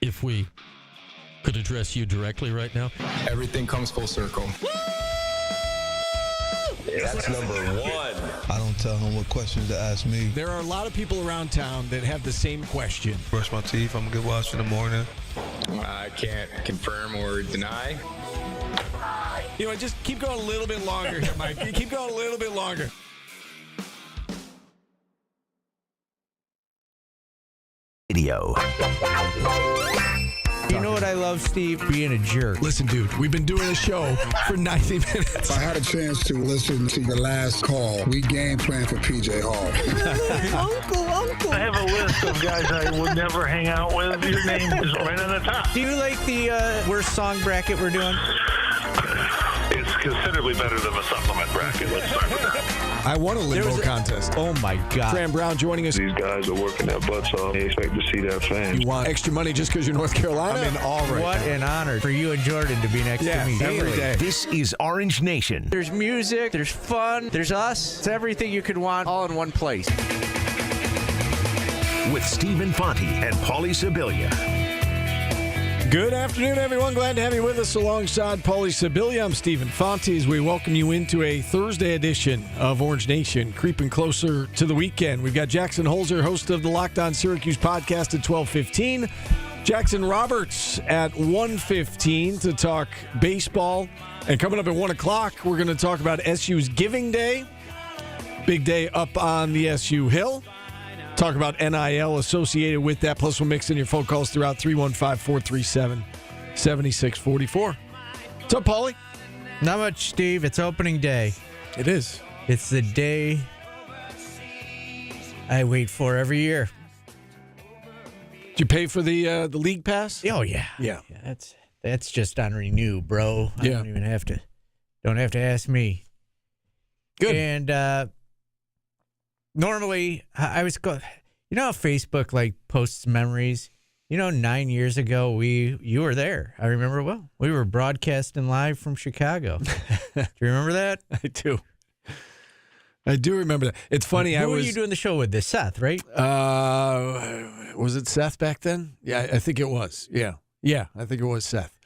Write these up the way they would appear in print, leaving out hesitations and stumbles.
if we could address you directly right now? Everything comes full circle. That's number one. I don't tell him what questions to ask me. There are a lot of people around town that have the same question. Brush my teeth. I'm a good watch in the morning. I can't confirm or deny. You know, just keep going a little bit longer here, Mike. Keep going a little bit longer. Radio. You know what I love, Steve? Being a jerk. Listen, dude, we've been doing a show for 90 minutes. If I had a chance to listen to the last call, we game plan for PJ Hall. Uncle. I have a list of guys I would never hang out with. Your name is right on the top. Do you like the worst song bracket we're doing? It's considerably better than the supplement bracket. Let's start with that. I won a limbo contest. Oh, my God. Fran Brown joining us. These guys are working their butts off. They expect to see their fans. You want extra money just because you're North Carolina? I'm in all right What now. an honor for you and Jordan to be next to me. Every day. This is Orange Nation. There's music, there's fun, there's us. It's everything you could want all in one place. With Stephen Fonte and Paulie Sibilia. Good afternoon, everyone. Glad to have you with us alongside Paulie Sibilia. I'm Stephen Fonte as we welcome you into a Thursday edition of Orange Nation, creeping closer to the weekend. We've got Jackson Holzer, host of the Locked On Syracuse podcast at 12:15. Jackson Roberts at 1:15 to talk baseball. And coming up at 1 o'clock, we're going to talk about SU's Giving Day. Big day up on the SU Hill. Talk about NIL associated with that. Plus, we'll mix in your phone calls throughout 315-437-7644. What's up, Paulie? Not much, Steve. It's opening day. It is. It's the day I wait for every year. Did you pay for the league pass? Oh, yeah. Yeah. That's just on renew, bro. I Yeah. don't even have to ask me. Good. And normally, I was you know how Facebook like posts memories? 9 years ago, you were there. I remember well. We were broadcasting live from Chicago. Do you remember that? I do remember that. It's funny. Who were you doing the show with? This Seth, right? Was it Seth back then? Yeah, I think it was. Yeah, I think it was Seth.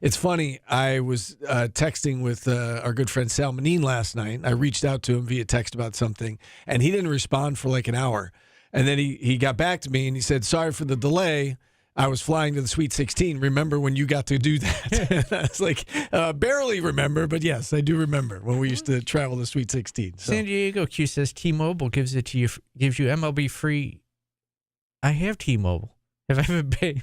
It's funny. I was texting with our good friend Sal Manine last night. I reached out to him via text about something, and he didn't respond for like an hour. And then he got back to me, and he said, sorry for the delay. I was flying to the Sweet 16. Remember when you got to do that? I was like, barely remember, but yes, I do remember when we used to travel to Sweet 16. So. San Diego Q says T-Mobile gives you MLB free. I have T-Mobile. Have I been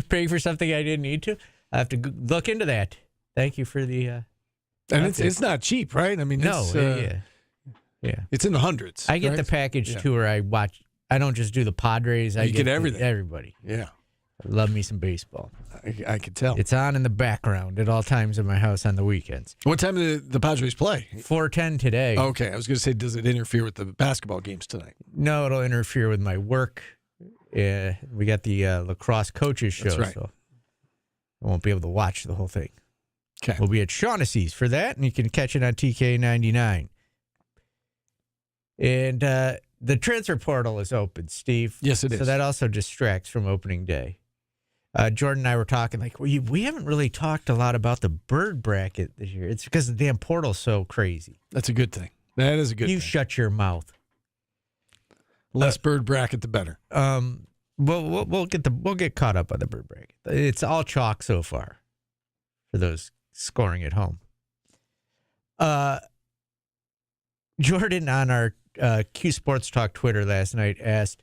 paying for something I didn't need to? I have to look into that. Thank you for the. And it's not cheap, right? I mean, no, it's, yeah. It's in the hundreds. I get right? the package too, where I watch. I don't just do the Padres. I get everything. Everybody. Yeah. I love me some baseball. I could tell. It's on in the background at all times in my house on the weekends. What time do the Padres play? 4:10 today. Okay, I was going to say, does it interfere with the basketball games tonight? No, it'll interfere with my work. We got the lacrosse coaches show, That's right. so I won't be able to watch the whole thing. Okay. We'll be at Shaughnessy's for that, and you can catch it on TK99. And the transfer portal is open, Steve. Yes, it is. So that also distracts from opening day. Jordan and I were talking, like, we haven't really talked a lot about the bird bracket this year. It's because the damn portal's so crazy. That's a good thing. That is a good thing. You shut your mouth. Less bird bracket, the better. We'll get caught up on the bird bracket. It's all chalk so far for those scoring at home. Jordan on our Q Sports Talk Twitter last night asked,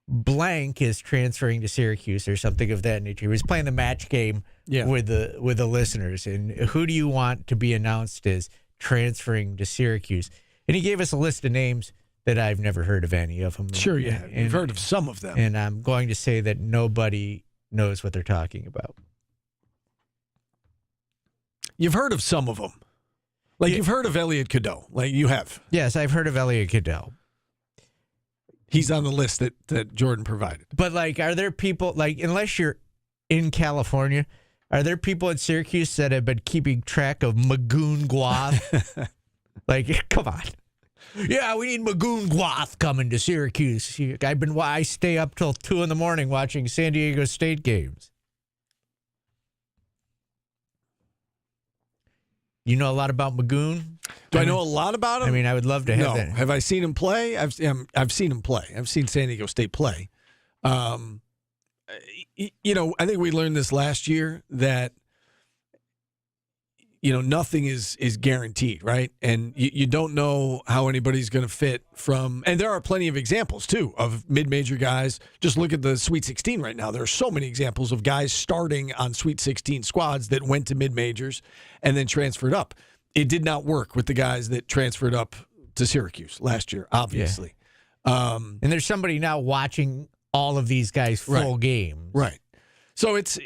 blank is transferring to Syracuse or something of that nature. He was playing the match game with the listeners, and who do you want to be announced as transferring to Syracuse? And he gave us a list of names that I've never heard of any of them. Sure, yeah. You've heard of some of them. And I'm going to say that nobody knows what they're talking about. You've heard of some of them. Like, you've heard of Elliot Cadeau. Like, you have. Yes, I've heard of Elliot Cadeau. He's on the list that Jordan provided. But, like, are there people, like, unless you're in California, are there people at Syracuse that have been keeping track of Magoon Guav? Like, come on. Yeah, we need Magoon Guath coming to Syracuse. I stay up till 2 a.m. watching San Diego State games. You know a lot about Magoon? Do I know a lot about him? I mean, I would love to have that. Have I seen him play? I've seen him play. I've seen San Diego State play. I think we learned this last year that nothing is guaranteed, right? And you don't know how anybody's going to fit from. And there are plenty of examples too of mid-major guys. Just look at the Sweet 16 right now. There are so many examples of guys starting on Sweet 16 squads that went to mid-majors and then transferred up. It did not work with the guys that transferred up to Syracuse last year, obviously. Yeah. And there's somebody now watching all of these guys full games. Right. So it's,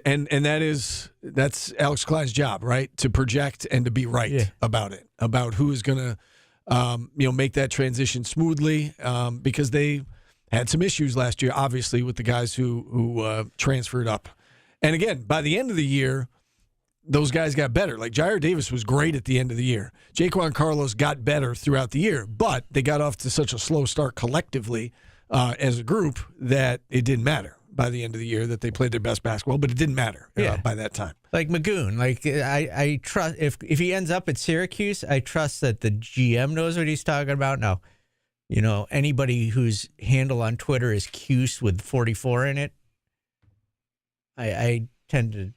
and that's Alex Klein's job, right? To project and to be right about it, about who is going to, make that transition smoothly, because they had some issues last year, obviously, with the guys who transferred up. And again, by the end of the year, those guys got better. Like Jair Davis was great at the end of the year. Jaquan Carlos got better throughout the year, but they got off to such a slow start collectively as a group that it didn't matter by the end of the year, that they played their best basketball, but it didn't matter by that time. Like Magoon, I trust if he ends up at Syracuse, I trust that the GM knows what he's talking about. Now, anybody whose handle on Twitter is Cuse with 44 in it, I tend to,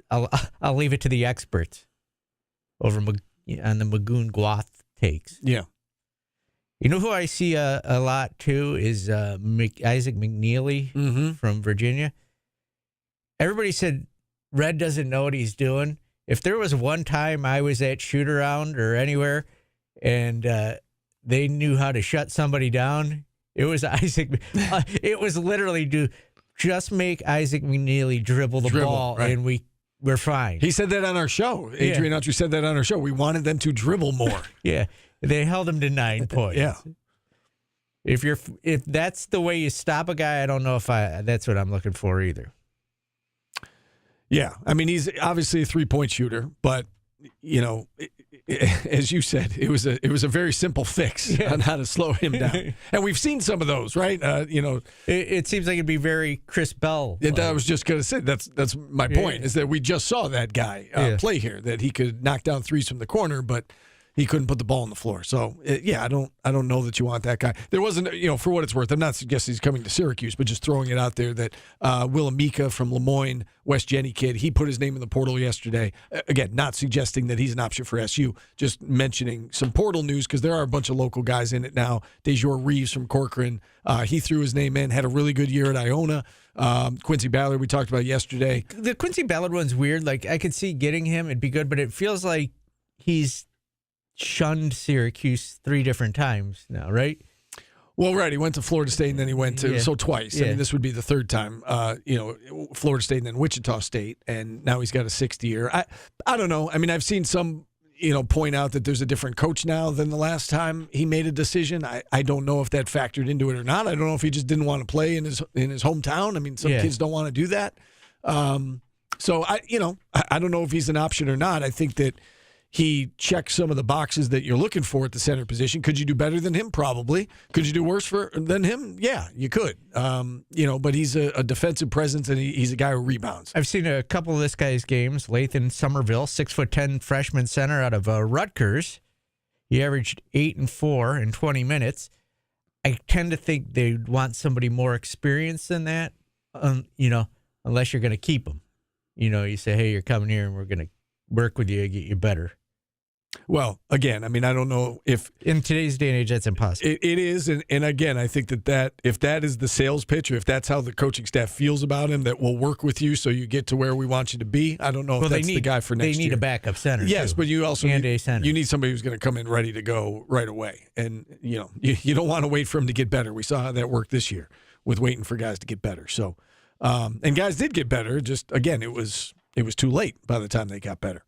I'll leave it to the experts over on the Magoon Guath takes. Yeah. You know who I see a lot, too, is Isaac McNeely from Virginia. Everybody said Red doesn't know what he's doing. If there was one time I was at shoot-around or anywhere and they knew how to shut somebody down, it was Isaac. It was literally just make Isaac McNeely dribble the ball, right, and we're fine. He said that on our show. Adrian Autry said that on our show. We wanted them to dribble more. Yeah. They held him to 9 points. Yeah. If that's the way you stop a guy, I don't know if that's what I'm looking for either. Yeah. I mean, he's obviously a 3-point shooter, but as you said, it was a very simple fix on how to slow him down. And we've seen some of those, right? It seems like it'd be very Chris Bell. I was just going to say that's my point, is that we just saw that guy play here, that he could knock down threes from the corner, but he couldn't put the ball on the floor. So, I don't know that you want that guy. There wasn't, for what it's worth, I'm not suggesting he's coming to Syracuse, but just throwing it out there that Will Amika from Lemoyne, West Jenny kid, he put his name in the portal yesterday. Again, not suggesting that he's an option for SU, just mentioning some portal news because there are a bunch of local guys in it now. Dejor Reeves from Corcoran, he threw his name in, had a really good year at Iona. Quincy Ballard, we talked about yesterday. The Quincy Ballard one's weird. Like, I could see getting him, it'd be good, but it feels like he's shunned Syracuse 3 different times now, right? Well, right. He went to Florida State and then he went to twice. Yeah. I mean, this would be the 3rd time. Florida State and then Wichita State, and now he's got a 6th year. I don't know. I mean, I've seen some point out that there's a different coach now than the last time he made a decision. I don't know if that factored into it or not. I don't know if he just didn't want to play in his hometown. I mean, some kids don't want to do that. So I don't know if he's an option or not. I think that he checks some of the boxes that you're looking for at the center position. Could you do better than him? Probably. Could you do worse than him? Yeah, you could. But he's a defensive presence, and he's a guy who rebounds. I've seen a couple of this guy's games. Lathan Somerville, 6'10" freshman center out of Rutgers. He averaged 8 and 4 in 20 minutes. I tend to think they'd want somebody more experienced than that, unless you're going to keep him. You say, hey, you're coming here, and we're going to work with you and get you better. Well, again, I mean, I don't know if in today's day and age that's impossible. It is, and again, I think that if that is the sales pitch, or if that's how the coaching staff feels about him, that we'll work with you so you get to where we want you to be. I don't know if that's the guy for next year. They need a backup center. Yes, but you also need a center. You need somebody who's going to come in ready to go right away, and you don't want to wait for him to get better. We saw how that worked this year with waiting for guys to get better. So, and guys did get better. Just again, it was too late by the time they got better.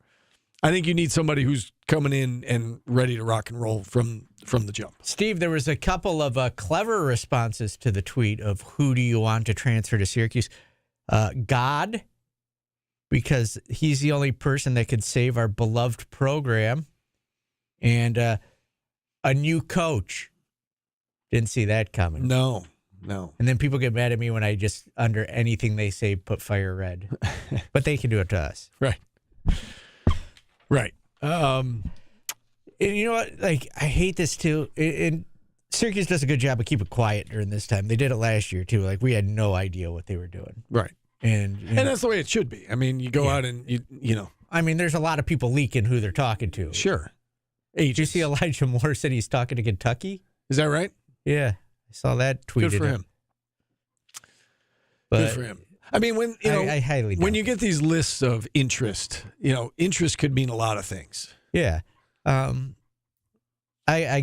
I think you need somebody who's coming in and ready to rock and roll from the jump. Steve, there was a couple of clever responses to the tweet of who do you want to transfer to Syracuse? God, because he's the only person that could save our beloved program. And a new coach. Didn't see that coming. No. And then people get mad at me when I just, under anything they say, put fire red. But they can do it to us. Right. And you know what? Like, I hate this too. And Syracuse does a good job of keeping quiet during this time. They did it last year too. Like, we had no idea what they were doing. Right. And that's the way it should be. I mean, you go out and you know. I mean, there's a lot of people leaking who they're talking to. Sure. Did you see Elijah Moore said he's talking to Kentucky? Is that right? Yeah. I saw that tweeted. Good for him. But good for him. I mean, when I highly when you get these lists of interest, interest could mean a lot of things. Yeah. I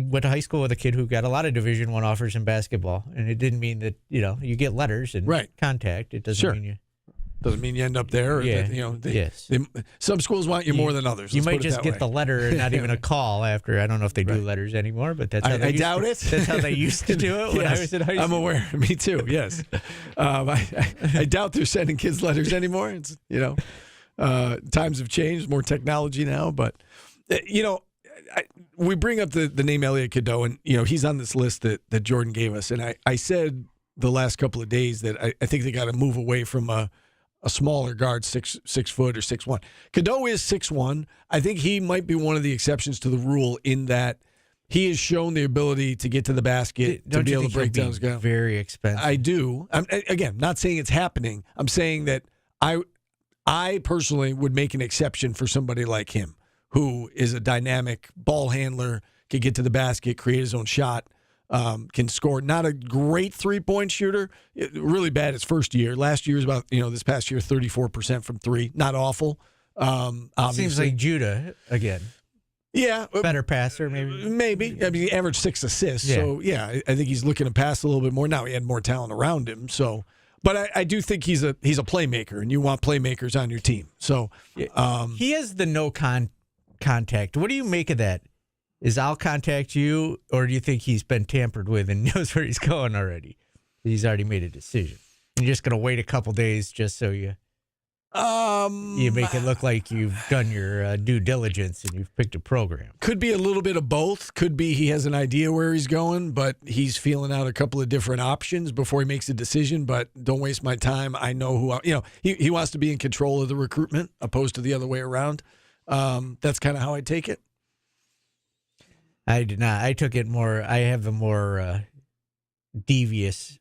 went to high school with a kid who got a lot of Division I offers in basketball, and it didn't mean that, you get letters and contact. It doesn't mean you... Doesn't mean you end up there. Or that, some schools want you more than others. You might just get the letter and not even a call after. I don't know if they do letters anymore, but that's how I doubt it. That's how they used to do it when I was in high school. I'm aware. Me too. Yes. I doubt they're sending kids letters anymore. It's times have changed, more technology now. But we bring up the name Elliot Cadeau, and he's on this list that Jordan gave us, and I said the last couple of days that I think they got to move away from a smaller guard, 6 foot or 6'1". Cadeau is 6'1". I think he might be one of the exceptions to the rule in that he has shown the ability to get to the basket, to be able to break down his guy. Very expensive. I do. Again, not saying it's happening. I'm saying that I personally would make an exception for somebody like him, who is a dynamic ball handler, can get to the basket, create his own shot. Can score. Not a great three-point shooter. Really bad his first year. Last year was about, this past year, 34% from three. Not awful. Seems like Judah again. Yeah. Better passer, maybe. Maybe. I mean, he averaged 6 assists. Yeah. So, yeah, I think he's looking to pass a little bit more. Now he had more talent around him. So, but I do think he's a playmaker, and you want playmakers on your team. So, he has the no contact. What do you make of that? Is I'll contact you, or do you think he's been tampered with and knows where he's going already? He's already made a decision. You're just going to wait a couple days just so you make it look like you've done your due diligence and you've picked a program. Could be a little bit of both. Could be he has an idea where he's going, but he's feeling out a couple of different options before he makes a decision. But don't waste my time. I know who he wants to be in control of the recruitment opposed to the other way around. That's kind of how I take it. I did not. I took it more. I have a more devious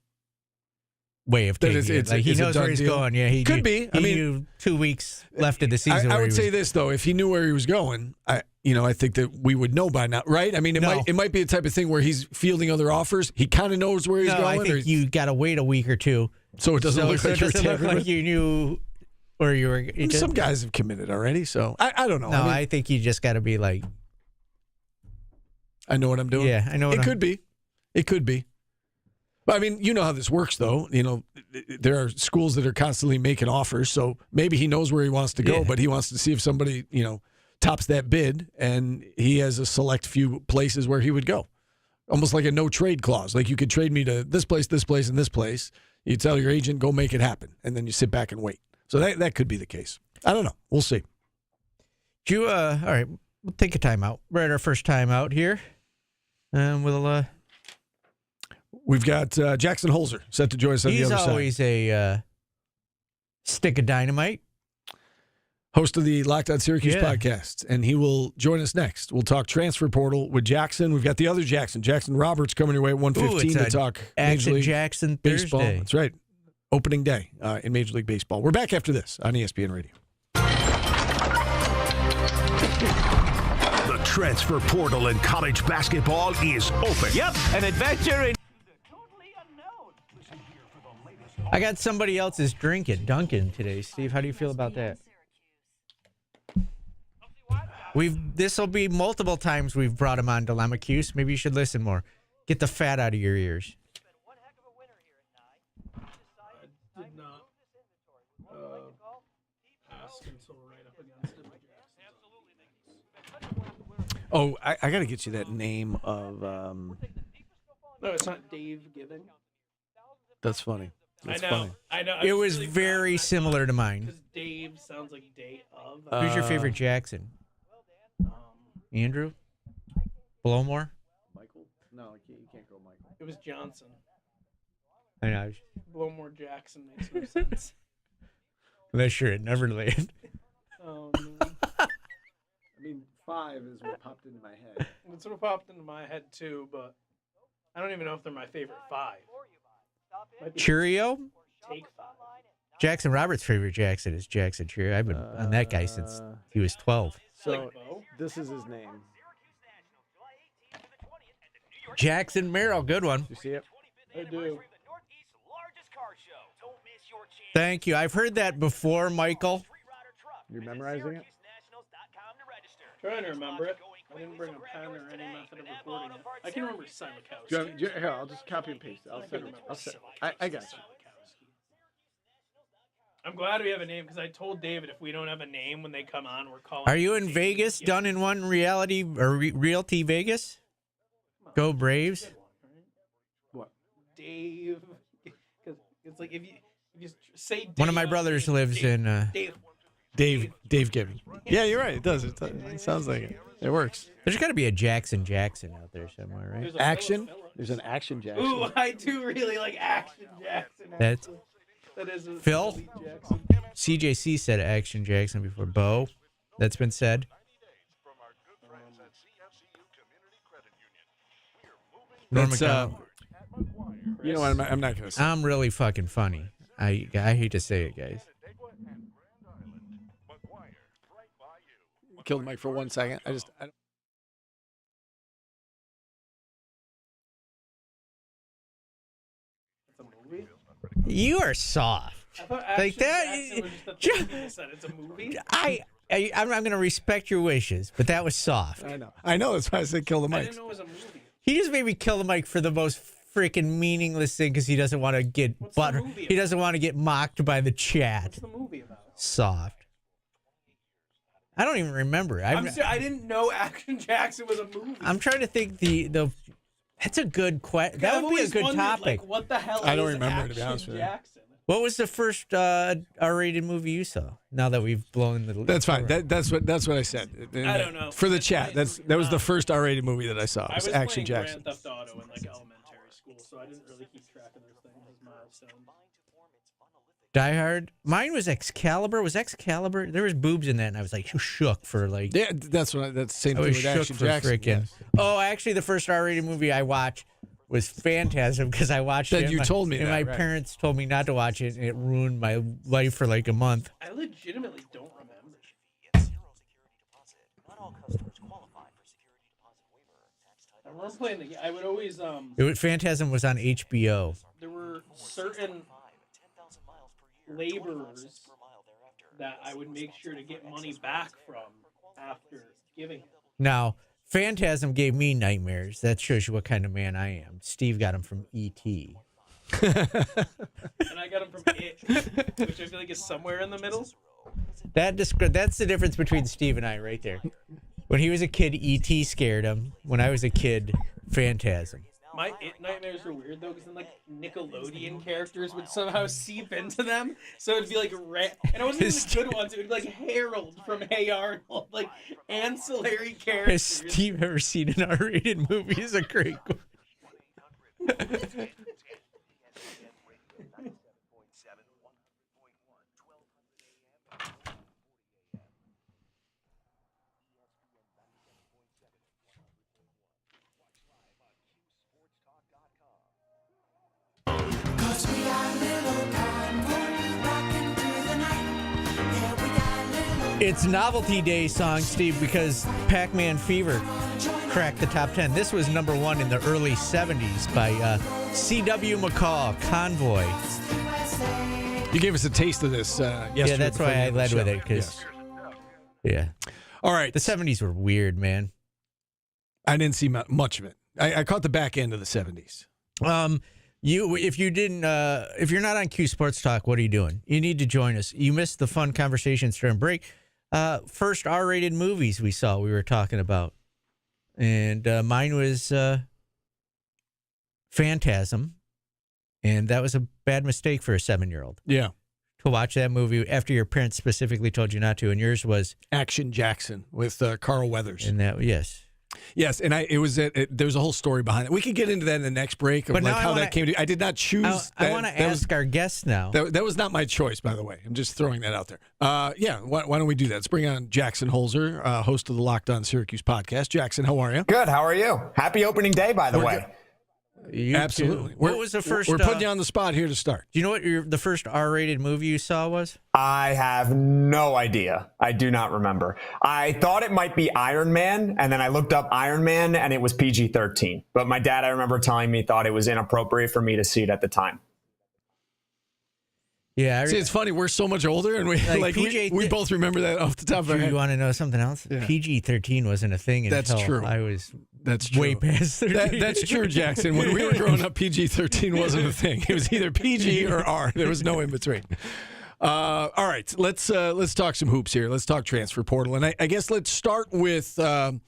way of taking it. Like, he knows where he's going. Yeah, he could be. He knew 2 weeks left of the season. I would say this though: if he knew where he was going, I think that we would know by now, right? I mean, it might be the type of thing where he's fielding other offers. He kind of knows where he's going. I think you got to wait a week or two, so it doesn't look like you knew where you were. Some guys have committed already, so I don't know. No, I think you just got to be like, I know what I'm doing. Yeah, I know. It could be. It could be. But I mean, you know how this works, though. There are schools that are constantly making offers, so maybe he knows where he wants to go, but he wants to see if somebody, tops that bid, and he has a select few places where he would go. Almost like a no-trade clause. Like, you could trade me to this place, and this place. You tell your agent, go make it happen, and then you sit back and wait. So that could be the case. I don't know. We'll see. All right, we'll take a timeout. We're at our first timeout here. And we've got Jackson Holzer set to join us on the other side. He's always a stick of dynamite. Host of the Locked On Syracuse podcast, and he will join us next. We'll talk transfer portal with Jackson. We've got the other Jackson Roberts, coming your way at 1:15 to talk Major League Jackson Baseball. Thursday. That's right. Opening day in Major League Baseball. We're back after this on ESPN Radio. The transfer portal in college basketball is open. Yep, an adventure in totally unknown. I got somebody else's drink at Dunkin' today, Steve. How do you feel about that? This will be multiple times we've brought him on Dilemma Cuse. Maybe you should listen more. Get the fat out of your ears. I did not ask until right up against it. Oh, I got to get you that name of. No, it's not Dave Giving. That's funny. That's funny. I know. It was very similar to mine. Because Dave sounds like day of. Who's your favorite Jackson? Andrew? Blowmore? No, you can't go Michael. It was Johnson. I know. Blowmore Jackson makes no sense. Unless you're at Neverland. Oh, no. I mean, 5 is what popped into my head. That's what popped into my head, too, but I don't even know if they're my favorite 5. Cheerio? Take 5. Jackson Roberts' favorite Jackson is Jackson Cheerio. I've been on that guy since he was 12. So, this is his name. Jackson Merrill, good one. You see it? I do. Thank you. I've heard that before, Michael. You're memorizing it? Trying to remember it. I didn't bring a pen or any method of recording it. I can remember Silikowski. Here, I'll just copy and paste it. I got you. I'm glad we have a name because I told David if we don't have a name when they come on, we're calling. Are you in Vegas? Done in one reality or Realty Vegas? Go Braves. What? Dave. Because it's like if you say Dave, One of my brothers lives in. Dave Gibby. Yeah, you're right. It does. It sounds like it. It works. There's got to be a Jackson out there somewhere, right? Action. There's an Action Jackson. Ooh, I do really like Action Jackson. That's That is a Phil. CJC said Action Jackson before. Bo. That's been said. That's, you know what? I'm not going to say. I'm really fucking funny. I hate to say it, guys. Killed Mike for 1 second. I don't. You are soft. Like that. It's a movie. I'm going to respect your wishes, but that was soft. I know. That's why I said kill the I mic. didn't know it was a movie. He just made me kill the mic for the most freaking meaningless thing because he doesn't want to get He doesn't want to get mocked by the chat. What's the movie about? Soft. I don't even remember. I didn't know Action Jackson was a movie. I'm trying to think the. That's a good question. That would be a good topic. Like, what the hell? I don't is remember, to be Action honest with you. Jackson? What was the first R-rated movie you saw? Now that we've blown the. That's fine. That's what I said. I don't know. For the chat, that was the first R-rated movie that I saw. It was Action playing Jackson. Grand Theft Auto in like elementary school, so I didn't really keep track of those things as milestones. Die Hard. Mine was Excalibur. Was Excalibur? There was boobs in that, and I was like shook for like. Yeah, that's the same I thing was with shook Action for Jackson. freaking. Yes. Oh, actually, the first R-rated movie I watched was Phantasm because I watched That it. you told me and that, my right. parents told me not to watch it, and it ruined my life for like a month. I legitimately don't remember. I remember playing the. I would always Phantasm was on HBO. There were certain laborers that I would make sure to get money back from after giving it. Now, Phantasm gave me nightmares. That shows you what kind of man I am. Steve got them from E.T. And I got them from It, which I feel like is somewhere in the middle. That's the difference between Steve and I right there. When he was a kid, E.T. scared him. When I was a kid, Phantasm. My It nightmares were weird though, because then like Nickelodeon characters would somehow seep into them. So it'd be like and it wasn't even the good ones. It would be like Harold from Hey Arnold, like ancillary characters. Has Steve ever seen an R-rated movie? Is a great question. It's Novelty Day song, Steve, because Pac-Man Fever cracked the top 10. This was number 1 in the early 70s by C.W. McCall, Convoy. You gave us a taste of this yesterday. Yeah, that's why I led with it. Yeah. All right. The 70s were weird, man. I didn't see much of it. I caught the back end of the 70s. If you're not on Q Sports Talk, what are you doing? You need to join us. You missed the fun conversations during break. First R-rated movies we were talking about. And mine was Phantasm. And that was a bad mistake for a 7-year-old. Yeah. To watch that movie after your parents specifically told you not to. And yours was Action Jackson with Carl Weathers. And that, yes. Yes, and there's a whole story behind it. We could get into that in the next break of But like now how that came to. I did not choose. I want to ask our guests now. That was not my choice, by the way. I'm just throwing that out there. Yeah, why don't we do that? Let's bring on Jackson Holzer, host of the Locked On Syracuse podcast. Jackson, how are you? Good. How are you? Happy opening day, by the way. Absolutely. What was the first? We're putting you on the spot here to start. Do you know what the first R-rated movie you saw was? I have no idea. I do not remember. I thought it might be Iron Man, and then I looked up Iron Man, and it was PG-13. But my dad, I remember telling me, thought it was inappropriate for me to see it at the time. Yeah, see, it's funny. We're so much older, and we both remember that off the top of our head. You want to know something else? Yeah. PG-13 wasn't a thing until I was way past 13. That's true, Jackson. When we were growing up, PG-13 wasn't a thing. It was either PG or R. There was no in between. All right, let's talk some hoops here. Let's talk transfer portal, and I guess let's start with the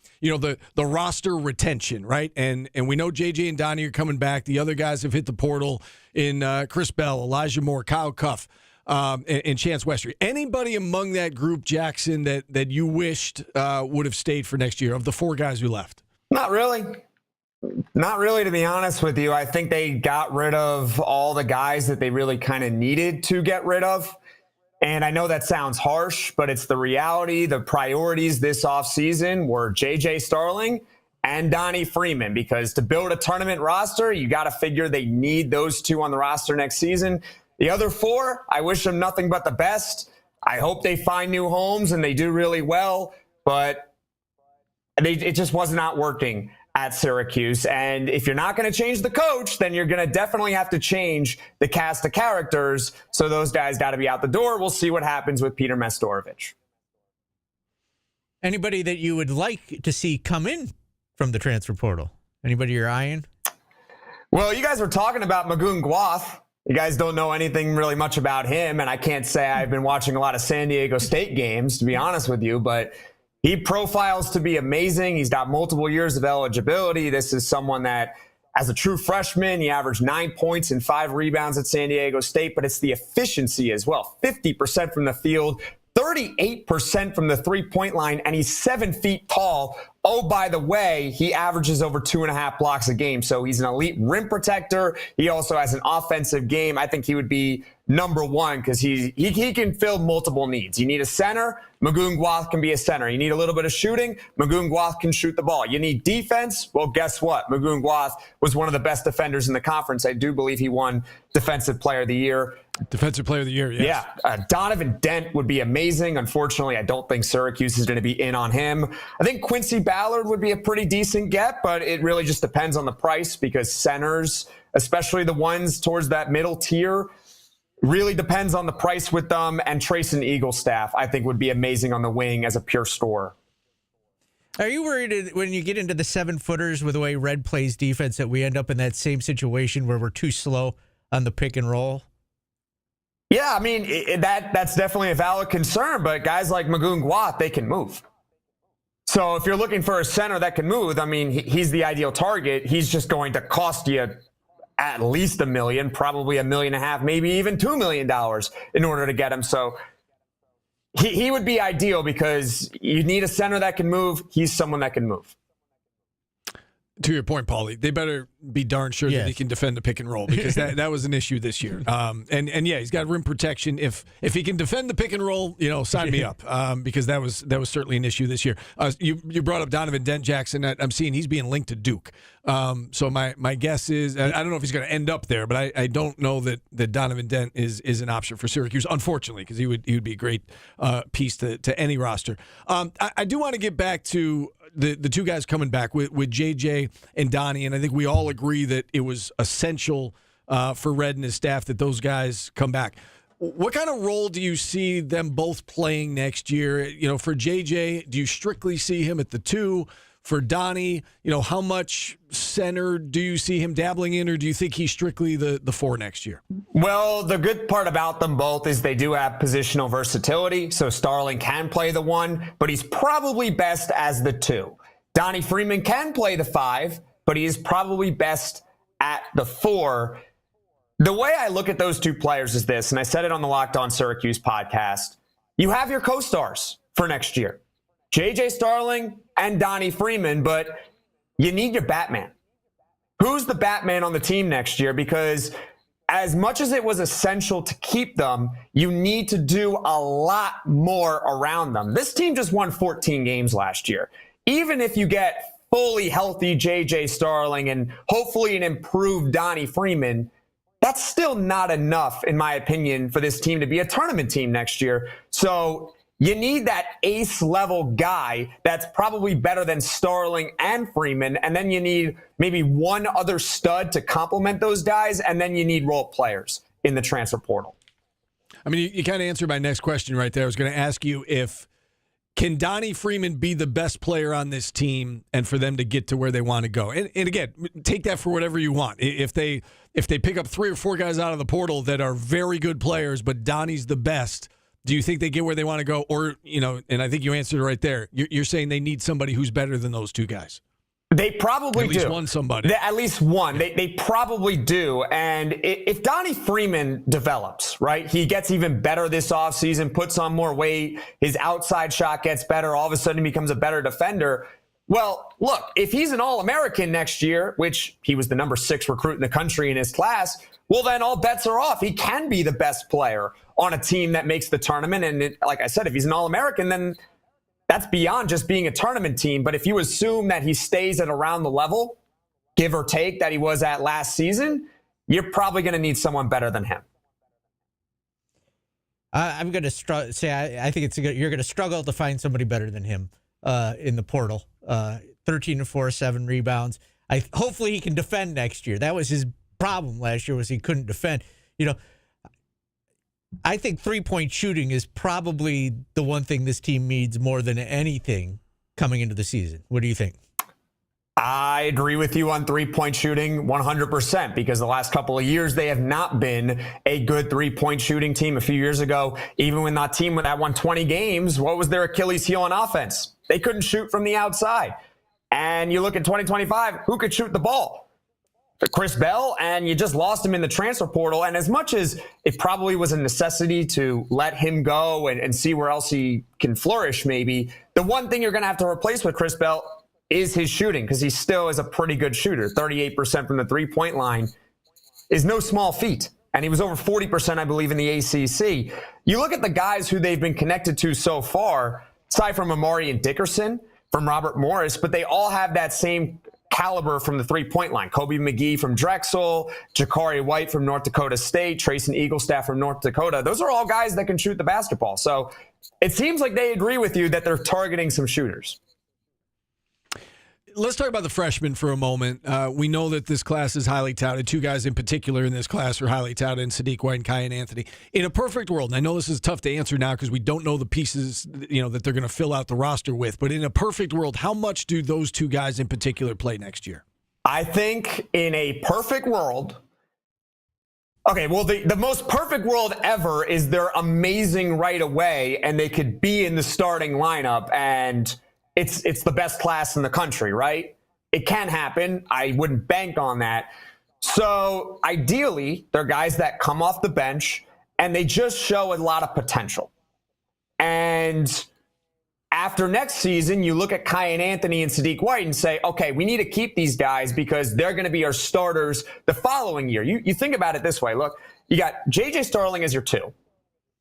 roster retention, right? And we know JJ and Donnie are coming back. The other guys have hit the portal in Chris Bell, Elijah Moore, Kyle Cuff, and Chance Westry. Anybody among that group, Jackson, that you wished would have stayed for next year of the four guys who left? Not really. Not really, to be honest with you. I think they got rid of all the guys that they really kind of needed to get rid of. And I know that sounds harsh, but it's the reality. The priorities this offseason were J.J. Starling and Donnie Freeman, because to build a tournament roster, you got to figure they need those two on the roster next season. The other four, I wish them nothing but the best. I hope they find new homes and they do really well, but it just was not working at Syracuse. And if you're not going to change the coach, then you're going to definitely have to change the cast of characters. So those guys got to be out the door. We'll see what happens with Peter Mastorovich. Anybody that you would like to see come in from the transfer portal? Anybody you're eyeing? Well, you guys were talking about Magoon Guath. You guys don't know anything really much about him. And I can't say I've been watching a lot of San Diego State games, to be honest with you, but he profiles to be amazing. He's got multiple years of eligibility. This is someone that, as a true freshman, he averaged 9 points and 5 rebounds at San Diego State, but it's the efficiency as well. 50% from the field, 38% from the three-point line, and he's 7 feet tall. Oh, by the way, he averages over 2.5 blocks a game, so he's an elite rim protector. He also has an offensive game. I think he would be number one because he can fill multiple needs. You need a center, Magoon Guath can be a center. You need a little bit of shooting, Magoon Guath can shoot the ball. You need defense, well, guess what? Magoon Guath was one of the best defenders in the conference. I do believe he won Defensive Player of the Year. Defensive Player of the Year, yes. Yeah, Donovan Dent would be amazing. Unfortunately, I don't think Syracuse is going to be in on him. I think Quincy Ballard would be a pretty decent get, but it really just depends on the price because centers, especially the ones towards that middle tier, really depends on the price with them. And Trayson Eaglestaff, I think, would be amazing on the wing as a pure scorer. Are you worried when you get into the 7-footers with the way Red plays defense that we end up in that same situation where we're too slow on the pick and roll? Yeah, I mean, that's definitely a valid concern, but guys like Magoon Guath, they can move. So if you're looking for a center that can move, I mean, he's the ideal target. He's just going to cost you at least $1 million, probably $1.5 million, maybe even $2 million in order to get him. So he would be ideal because you need a center that can move. He's someone that can move. To your point, Paulie, they better be darn sure that he can defend the pick and roll because that was an issue this year. And yeah, he's got rim protection. If he can defend the pick and roll, sign me up because that was certainly an issue this year. You brought up Donovan Dent, Jackson. I'm seeing he's being linked to Duke. So my guess is I don't know if he's going to end up there, but I don't know that Donovan Dent is an option for Syracuse, unfortunately, because he would be a great piece to any roster. I do want to get back to the two guys coming back with JJ and Donnie, and I think we all agree that it was essential for Red and his staff that those guys come back. What kind of role do you see them both playing next year? For JJ, do you strictly see him at the 2? For Donnie, how much center do you see him dabbling in, or do you think he's strictly the 4 next year? Well, the good part about them both is they do have positional versatility. So Starling can play the 1, but he's probably best as the 2. Donnie Freeman can play the 5, but he is probably best at the 4. The way I look at those two players is this, and I said it on the Locked On Syracuse podcast. You have your co-stars for next year. JJ Starling and Donnie Freeman, but you need your Batman. Who's the Batman on the team next year? Because as much as it was essential to keep them, you need to do a lot more around them. This team just won 14 games last year. Even if you get fully healthy JJ Starling and hopefully an improved Donnie Freeman, that's still not enough, in my opinion, for this team to be a tournament team next year. So you need that ace level guy that's probably better than Starling and Freeman. And then you need maybe one other stud to complement those guys. And then you need role players in the transfer portal. I mean, you kind of answered my next question right there. I was going to ask you can Donnie Freeman be the best player on this team and for them to get to where they want to go? And again, take that for whatever you want. If they pick up 3 or 4 guys out of the portal that are very good players, but Donnie's the best, do you think they get where they want to go? Or, and I think you answered it right there. You're saying they need somebody who's better than those 2 guys. They probably do. At least one somebody. At least one. They probably do. And if Donnie Freeman develops, right, he gets even better this offseason, puts on more weight, his outside shot gets better, all of a sudden he becomes a better defender. Well, look, if he's an All-American next year, which he was the number 6 recruit in the country in his class, well, then all bets are off. He can be the best player on a team that makes the tournament. And like I said, if he's an All-American, then that's beyond just being a tournament team. But if you assume that he stays at around the level, give or take, that he was at last season, you're probably going to need someone better than him. I'm going to say I think you're going to struggle to find somebody better than him in the portal. 13-4, 7 rebounds. Hopefully he can defend next year. That was his problem last year, was he couldn't defend. I think 3-point shooting is probably the one thing this team needs more than anything coming into the season. What do you think? I agree with you on 3-point shooting 100% because the last couple of years they have not been a good 3-point shooting team. A few years ago, even when that team that won 20 games, what was their Achilles heel on offense? They couldn't shoot from the outside. And you look at 2025, who could shoot the ball? Chris Bell, and you just lost him in the transfer portal. And as much as it probably was a necessity to let him go and see where else he can flourish, maybe, the one thing you're going to have to replace with Chris Bell is his shooting, because he still is a pretty good shooter. 38% from the 3-point line is no small feat. And he was over 40%, I believe, in the ACC. You look at the guys who they've been connected to so far, aside from Amari and Dickerson, from Robert Morris, but they all have that same caliber from the 3-point line. Kobe McGee from Drexel, Jakari White from North Dakota State, Trayson Eaglestaff from North Dakota. Those are all guys that can shoot the basketball. So it seems like they agree with you that they're targeting some shooters. Let's talk about the freshmen for a moment. We know that this class is highly touted. 2 guys in particular in this class are highly touted, in Sadiq White and Kyan Anthony. In a perfect world, and I know this is tough to answer now because we don't know the pieces that they're going to fill out the roster with, but in a perfect world, how much do those 2 guys in particular play next year? I think in a perfect world, okay, well, the most perfect world ever is they're amazing right away and they could be in the starting lineup and it's the best class in the country, right? It can happen. I wouldn't bank on that. So ideally, they're guys that come off the bench and they just show a lot of potential. And after next season, you look at Kyan Anthony and Sadiq White and say, okay, we need to keep these guys because they're going to be our starters the following year. You think about it this way. Look, you got JJ Starling as your 2.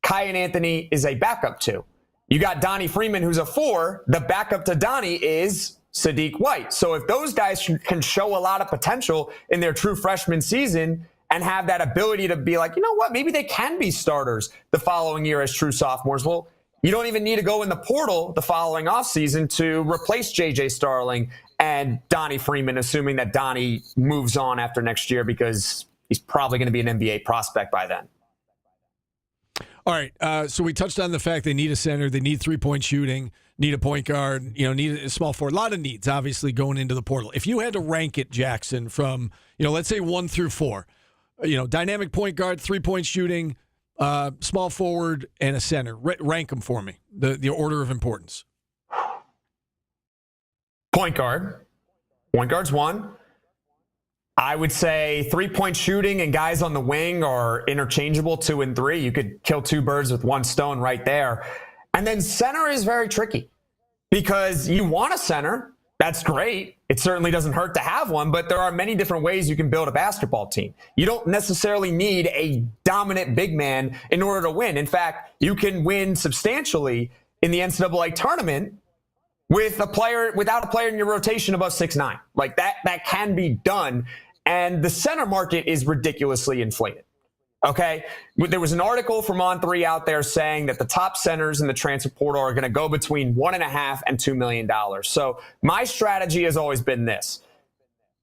Kyan Anthony is a backup 2. You got Donnie Freeman, who's a 4. The backup to Donnie is Sadiq White. So if those guys can show a lot of potential in their true freshman season and have that ability to be like, you know what, maybe they can be starters the following year as true sophomores. Well, you don't even need to go in the portal the following offseason to replace J.J. Starling and Donnie Freeman, assuming that Donnie moves on after next year because he's probably going to be an NBA prospect by then. All right, so we touched on the fact they need a center, they need 3-point shooting, need a point guard, need a small forward. A lot of needs, obviously, going into the portal. If you had to rank it, Jackson, from, let's say 1 through 4, dynamic point guard, 3-point shooting, small forward, and a center, rank them for me, the order of importance. Point guard. Point guard's 1. I would say 3-point shooting and guys on the wing are interchangeable, 2 and 3. You could kill 2 birds with 1 stone right there. And then center is very tricky because you want a center. That's great. It certainly doesn't hurt to have one, but there are many different ways you can build a basketball team. You don't necessarily need a dominant big man in order to win. In fact, you can win substantially in the NCAA tournament without a player in your rotation above 6'9". Like that can be done. And the center market is ridiculously inflated. Okay. There was an article from On3 out there saying that the top centers in the transfer portal are going to go between $1.5 and $2 million. So my strategy has always been this: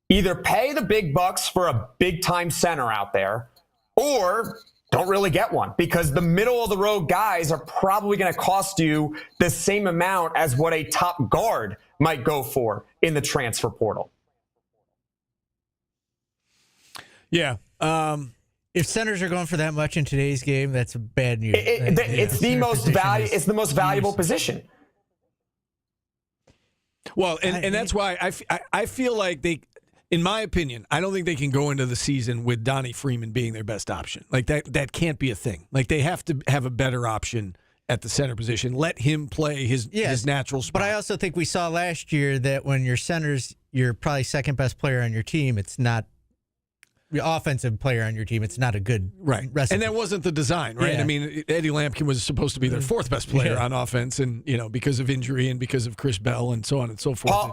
either pay the big bucks for a big time center out there, or don't really get one, because the middle of the road guys are probably going to cost you the same amount as what a top guard might go for in the transfer portal. Yeah. If centers are going for that much in today's game, that's bad news. It's the most valuable position. Well, and that's why I feel like they, in my opinion, I don't think they can go into the season with Donnie Freeman being their best option. Like that can't be a thing. Like they have to have a better option at the center position. Let him play his natural spot. But I also think we saw last year that when your center's your probably second best player on your team, it's not the offensive player on your team. It's not a good recipe. And that wasn't the design, right? Yeah. I mean, Eddie Lampkin was supposed to be their fourth best player on offense, and because of injury and because of Chris Bell and so on and so forth.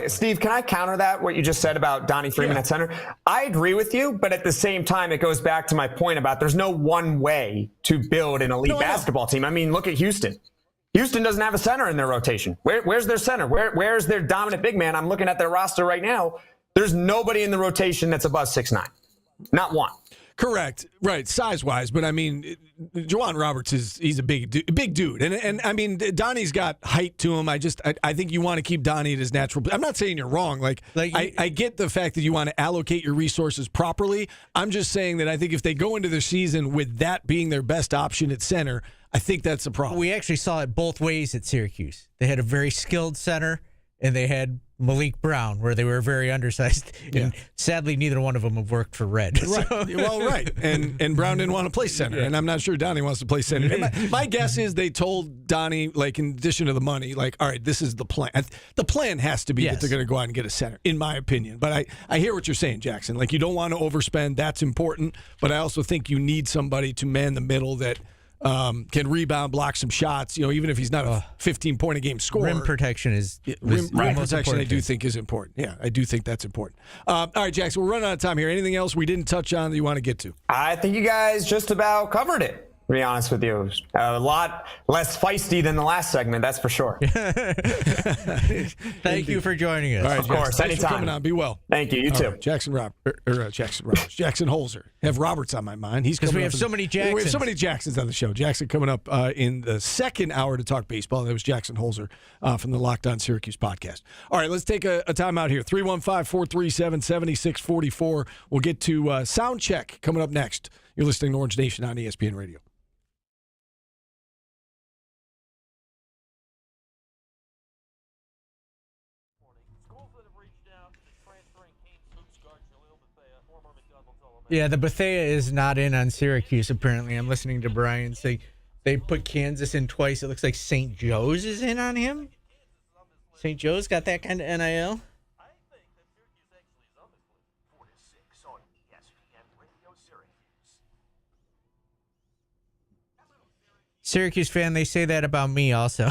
Steve, can I counter that, what you just said about Donnie Freeman at center? I agree with you, but at the same time, it goes back to my point about there's no one way to build an elite basketball team. I mean, look at Houston. Houston doesn't have a center in their rotation. Where's their center? Where's their dominant big man? I'm looking at their roster right now. There's nobody in the rotation that's above 6'9". Not one. Correct. Right. Size-wise. But, I mean, Juwan Roberts he's a big dude. And I mean, Donnie's got height to him. I think you want to keep Donnie at his natural. I'm not saying you're wrong. I get the fact that you want to allocate your resources properly. I'm just saying that I think if they go into the season with that being their best option at center, I think that's a problem. We actually saw it both ways at Syracuse. They had a very skilled center, and they had Malik Brown, where they were very undersized. And sadly, neither one of them have worked for Red. Right. So. Well, right. And Brown didn't want to play center, and I'm not sure Donnie wants to play center. And my guess is they told Donnie, in addition to the money, all right, this is the plan. The plan has to be that they're going to go out and get a center, in my opinion. But I hear what you're saying, Jackson. You don't want to overspend. That's important. But I also think you need somebody to man the middle that can rebound, block some shots. Even if he's not a 15-point-a-game scorer. Rim protection rim protection. I do think is important. Yeah, I do think that's important. All right, Jackson, we're running out of time here. Anything else we didn't touch on that you want to get to? I think you guys just about covered it. To be honest with you, a lot less feisty than the last segment, that's for sure. Thank you for joining us. All right, of course, Jackson, anytime. For coming on. Be well. Thank you. You too. Right, Jackson Holzer. Have Roberts on my mind. He's because coming. We have so many Jacksons. We have so many Jacksons on the show. Jackson coming up in the second hour to talk baseball. That was Jackson Holzer from the Locked On Syracuse podcast. All right, let's take a timeout here. 315-437-7644. We'll get to sound check coming up next. You're listening to Orange Nation on ESPN Radio. Yeah, the Bethea is not in on Syracuse, apparently. I'm listening to Brian say they put Kansas in twice. It looks like St. Joe's is in on him. St. Joe's got that kind of NIL. Syracuse fan, they say that about me also.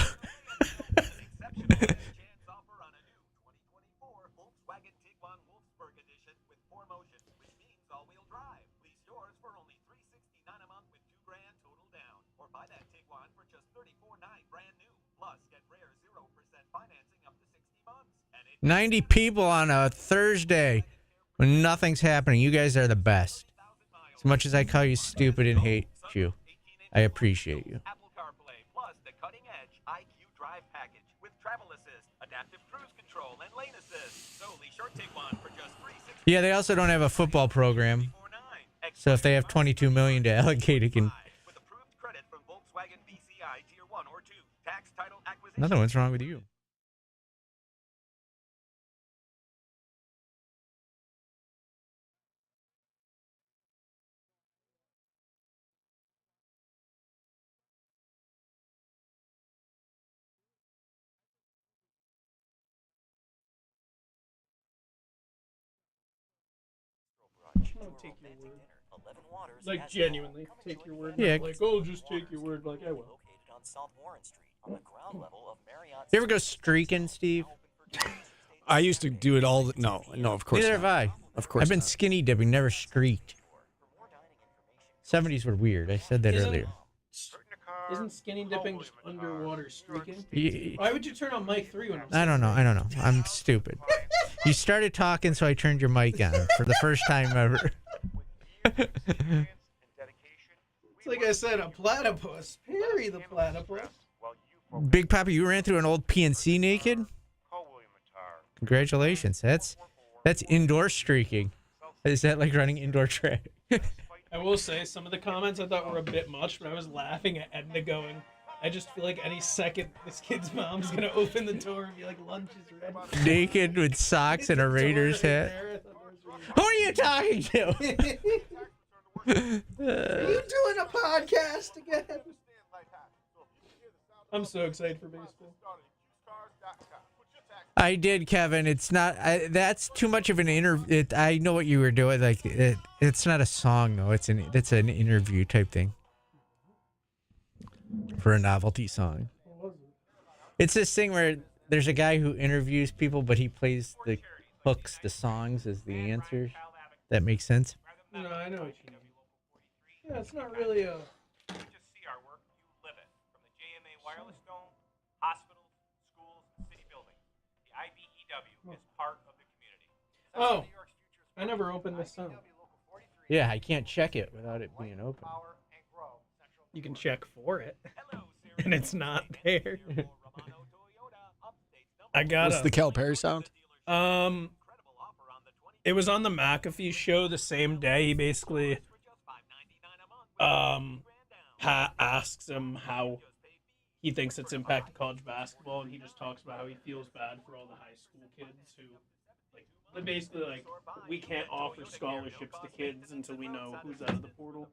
$90 people on a Thursday when nothing's happening. You guys are the best. As much as I call you stupid and hate you, I appreciate you. Apple CarPlay plus the cutting-edge IQ Drive package with travel assist, adaptive cruise control, and lane assist. Solely short take one for just $3.60. Yeah, they also don't have a football program. So if they have $22 million to allocate, it can. With approved credit from Volkswagen BCI Tier 1 or 2. Tax title acquisition. Another one's wrong with you. Take your word. Like, genuinely, take your word. Yeah. Not like, oh, just take your word. Like, I will. You ever go streaking, Steve? I used to do it all. No, of course Neither not. have I. Of course I've been not. skinny dipping, never streaked. 70s were weird. I said that earlier. Isn't skinny dipping just underwater streaking? Ye- Why would you turn on mic 3 when I'm I don't know. I'm stupid. You started talking, so I turned your mic on for the first time ever. It's like I said, a platypus. Perry the platypus. Big Papa, you ran through an old PNC naked? Congratulations. That's indoor streaking. Is that like running indoor track? I will say, some of the comments I thought were a bit much, but I was laughing at Edna going, I just feel like any second this kid's mom's going to open the door and be like, lunch is ready. Naked with socks and a Raiders hat. Who are you talking to? Are you doing a podcast again? I'm so excited for baseball. I did, Kevin. It's not. That's too much of an interview. I know what you were doing. Like it's not a song though. It's an interview type thing for a novelty song. It's this thing where there's a guy who interviews people, but he plays the hooks, the songs as the answers. That makes sense. No, I know what you mean. Yeah, it's not really a. Oh, I never opened this up. Yeah, I can't check it without it being open. You can check for it, and it's not there. I got What's the Calipari sound? It was on the McAfee show the same day. He basically asks him how he thinks it's impacted college basketball, and he just talks about how he feels bad for all the high school kids who, like, basically, like, we can't offer scholarships to kids until we know who's out of the portal.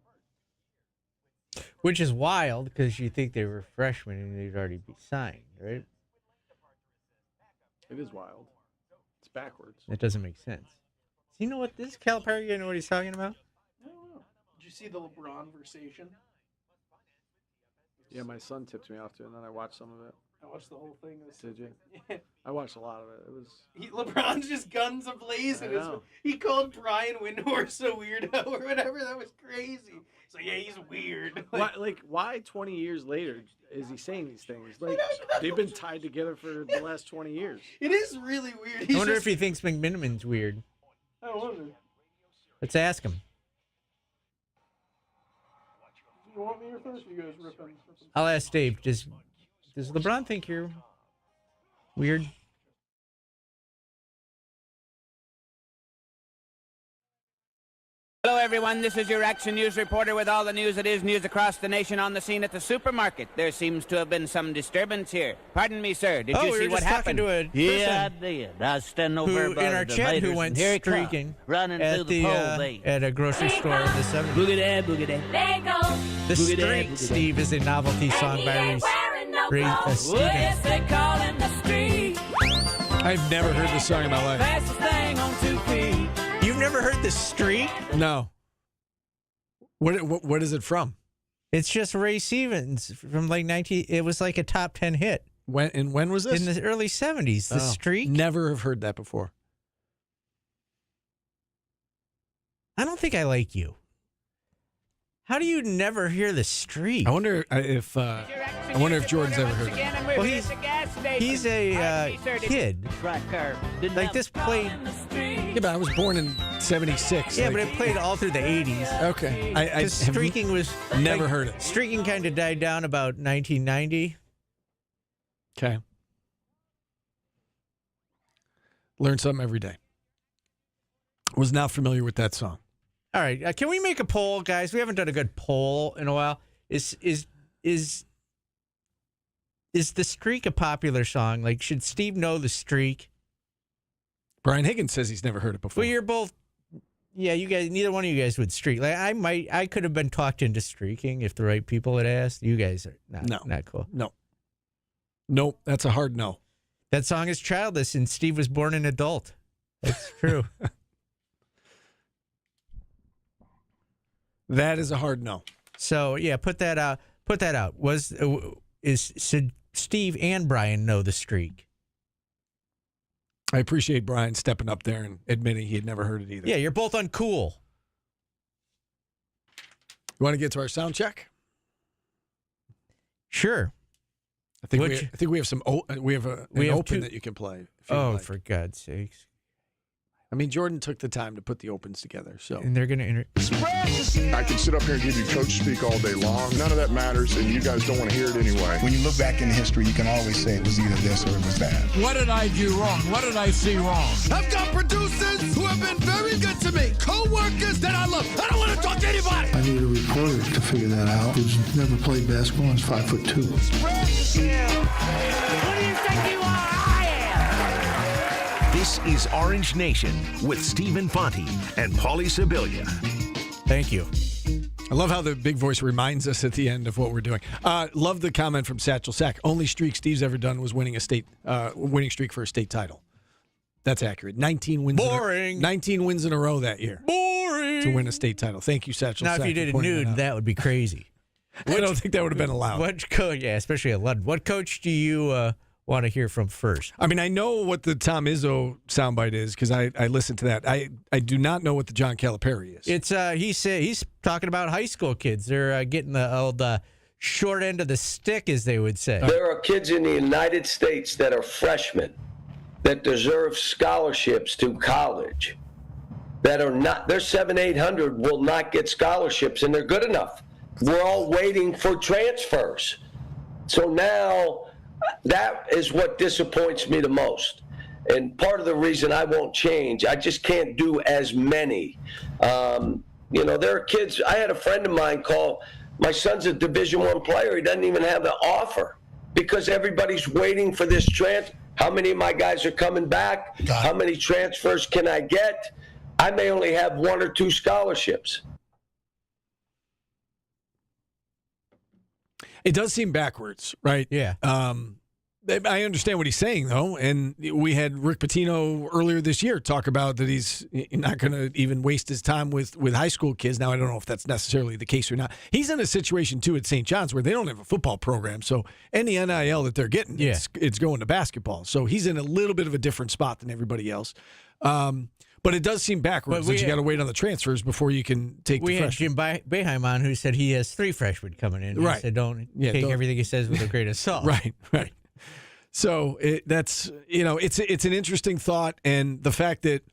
Which is wild because you think they were freshmen and they'd already be signed, right? It is wild. It's backwards. That doesn't make sense. Do you know what this Calipari? You know what he's talking about? I don't know. Did you see the LeBron versation? Yeah, my son tipped me off to it, and then I watched some of it. I watched the whole thing. Did you? I watched a lot of it. It was. LeBron's just guns ablazing. He called Brian Windhorst a weirdo or whatever. That was crazy. So yeah, he's weird. Why 20 years later is he saying these things? Like, they've been tied together for the last 20 years. It is really weird. I wonder if he thinks McMiniman's weird. I wonder. Let's ask him. You want me here first? Or you guys ripping? I'll ask Dave. Does LeBron think you're weird? Hello, everyone. This is your Action News reporter with all the news that is news across the nation on the scene at the supermarket. There seems to have been some disturbance here. Pardon me, sir. Did you see what happened? Yeah, I did. I was standing over there by in our the chat who debaters, went and here he come, streaking running at through the pole there. at a grocery store in the 70s. Boogie that, boogie that. There you go. The Boogie Streak, that, boogie Steve, is a novelty song by Yes, they call him the Streak. I've never heard this song in my life. Fastest thing on 2 feet. You've never heard The Streak? No. What is it from? It's just Ray Stevens from like 19. It was like a top 10 hit. When was this? In the early 70s. The Streak. Never have heard that before. I don't think I like you. How do you never hear The Streak? I wonder if Jordan's ever heard it. Well, he's a kid. Like this played. Yeah, but I was born in '76. Yeah, but it played all through the 80s. Okay. I streaking was never heard it. Streaking kind of died down about 1990. Okay. Learn something every day. Was not familiar with that song. All right, can we make a poll, guys? We haven't done a good poll in a while. Is The Streak a popular song? Like, should Steve know The Streak? Brian Higgins says he's never heard it before. Well, you're both. Yeah, you guys. Neither one of you guys would streak. Like, I could have been talked into streaking if the right people had asked. You guys are not cool. No. Nope. That's a hard no. That song is childish, and Steve was born an adult. That's true. That is a hard no. So yeah, put that out. Put that out. Should Steve and Brian know the streak? I appreciate Brian stepping up there and admitting he had never heard it either. Yeah, you're both uncool. You want to get to our sound check? Sure. I think we have some. We have an open that you can play. Oh, like. For God's sakes! I mean, Jordan took the time to put the opens together, so and they're going to. I can sit up here and give you coach speak all day long. None of that matters, and you guys don't want to hear it anyway. When you look back in history, you can always say it was either this or it was that. What did I do wrong? What did I see wrong? I've got producers who have been very good to me, co-workers that I love. I don't want to talk to anybody. I need a reporter to figure that out who's never played basketball and is 5'2". What do you think you are? This is Orange Nation with Stephen Fonte and Paulie Sibilia. Thank you. I love how the big voice reminds us at the end of what we're doing. Love the comment from Satchel Sack. Only streak Steve's ever done was winning streak for a state title. That's accurate. 19 wins. Boring. 19 wins in a row that year. Boring. To win a state title. Thank you, Satchel Now, Sack. if you did a nude, that would be crazy. I don't think that would have been allowed. What coach? Yeah, especially at London. What coach do you want to hear from first? I mean, I know what the Tom Izzo soundbite is because I listened to that. I do not know what the John Calipari is. It's he's talking about high school kids. They're getting the old short end of the stick, as they would say. There are kids in the United States that are freshmen that deserve scholarships to college that are not. They're 700-800 will not get scholarships, and they're good enough. We're all waiting for transfers. So now that is what disappoints me the most. And part of the reason I won't change, I just can't do as many. There are kids. I had a friend of mine call, my son's a Division I player. He doesn't even have the offer because everybody's waiting for this transfer. How many of my guys are coming back? How many transfers can I get? I may only have 1 or 2 scholarships. It does seem backwards, right? Yeah. I understand what he's saying, though, and we had Rick Pitino earlier this year talk about that he's not going to even waste his time with high school kids. Now, I don't know if that's necessarily the case or not. He's in a situation, too, at St. John's where they don't have a football program, so any NIL that they're getting, it's going to basketball. So he's in a little bit of a different spot than everybody else. But it does seem backwards that you got to wait on the transfers before you can take the freshmen. We had Jim Boeheim on who said he has 3 freshmen coming in. Right. He said don't take everything he says with a grain of salt. Right. So it's an interesting thought, and the fact that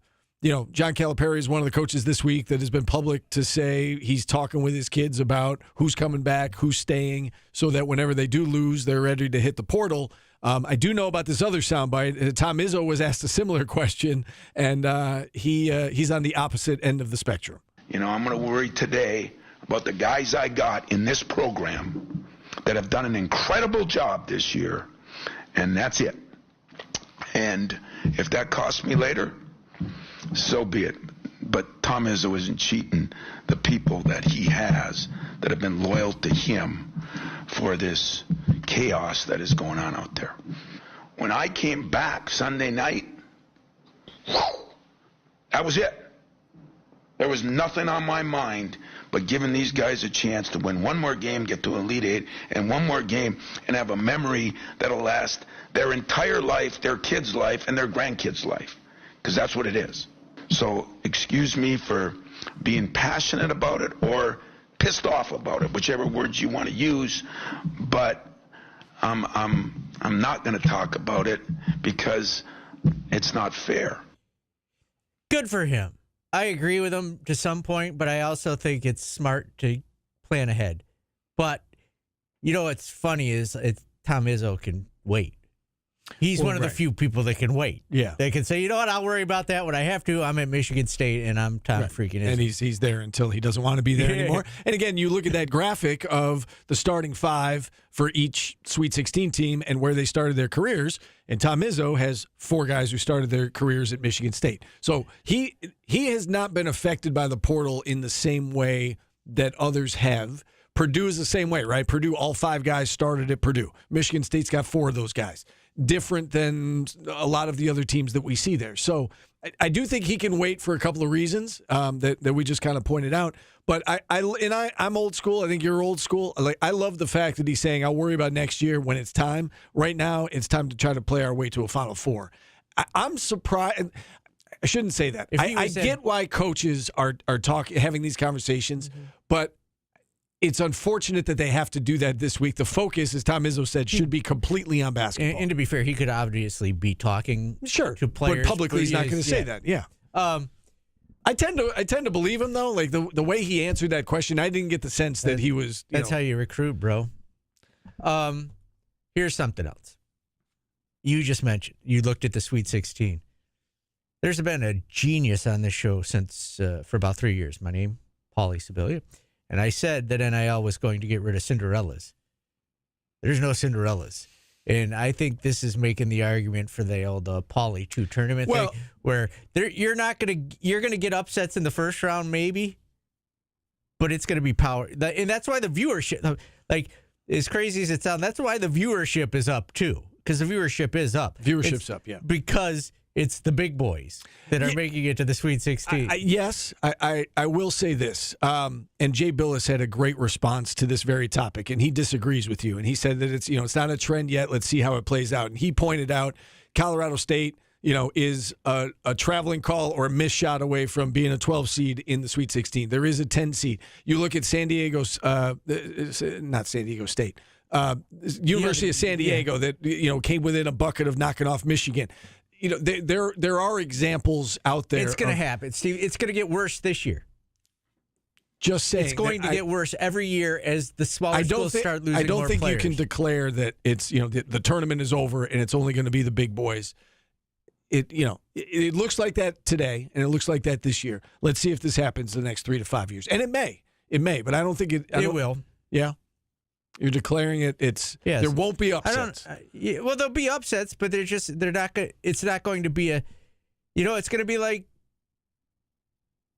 John Calipari is one of the coaches this week that has been public to say he's talking with his kids about who's coming back, who's staying, so that whenever they do lose, they're ready to hit the portal. I do know about this other soundbite. Tom Izzo was asked a similar question, and he's on the opposite end of the spectrum. I'm going to worry today about the guys I got in this program that have done an incredible job this year. And that's it. And if that costs me later, so be it. But Tom Izzo isn't cheating the people that he has that have been loyal to him for this chaos that is going on out there. When I came back Sunday night, that was it. There was nothing on my mind but giving these guys a chance to win one more game, get to Elite Eight, and one more game, and have a memory that'll last their entire life, their kids' life, and their grandkids' life, because that's what it is. So excuse me for being passionate about it or pissed off about it, whichever words you want to use, but I'm not going to talk about it because it's not fair. Good for him. I agree with him to some point, but I also think it's smart to plan ahead. But, what's funny is Tom Izzo can wait. He's one of the few people that can wait. Yeah. They can say, you know what, I'll worry about that when I have to. I'm at Michigan State, and I'm Tom freaking Izzo. And he's there until he doesn't want to be there anymore. And again, you look at that graphic of the starting 5 for each Sweet 16 team and where they started their careers, and Tom Izzo has 4 guys who started their careers at Michigan State. So he has not been affected by the portal in the same way that others have. Purdue is the same way, right? Purdue, all 5 guys started at Purdue. Michigan State's got 4 of those guys. different than a lot of the other teams that we see there. So I do think he can wait for a couple of reasons that we just kind of pointed out. But I'm old school. I think you're old school. I love the fact that he's saying, I'll worry about next year when it's time. Right now, it's time to try to play our way to a Final Four. I'm surprised. I shouldn't say that. I get why coaches are having these conversations, but it's unfortunate that they have to do that this week. The focus, as Tom Izzo said, should be completely on basketball. And to be fair, he could obviously be talking to players. But publicly he's not going to say that. Yeah. I tend to believe him, though. Like the way he answered that question, I didn't get the sense that he was. That's how you recruit, bro. Here's something else. You just mentioned, you looked at the Sweet 16. There's been a genius on this show for about 3 years. My name, Paulie Sibilia. And I said that NIL was going to get rid of Cinderellas. There's no Cinderellas. And I think this is making the argument for the old Paulie 2 tournament thing, where you're going to get upsets in the first round, maybe, but it's going to be power. And that's why the viewership, like, as crazy as it sounds, that's why the viewership is up, too. Because the viewership is up. Viewership's up, yeah. Because it's the big boys that are making it to the Sweet 16. Yes, I will say this. And Jay Billis had a great response to this very topic, and he disagrees with you. And he said that it's not a trend yet. Let's see how it plays out. And he pointed out Colorado State, is a traveling call or a missed shot away from being a 12 seed in the Sweet 16. There is a 10 seed. You look at San Diego's, not San Diego State. University of San Diego that came within a bucket of knocking off Michigan. There are examples out there. It's going to happen, Steve. It's going to get worse this year. Just saying, it's going to get worse every year as the smaller schools start losing more players. I don't think you can declare that it's the tournament is over and it's only going to be the big boys. It looks like that today, and it looks like that this year. Let's see if this happens the next 3 to 5 years, and it may, but I don't think it. It will. Yeah. You're declaring it. There won't be upsets. Well, there'll be upsets, but they're not. It's not going to be it's going to be like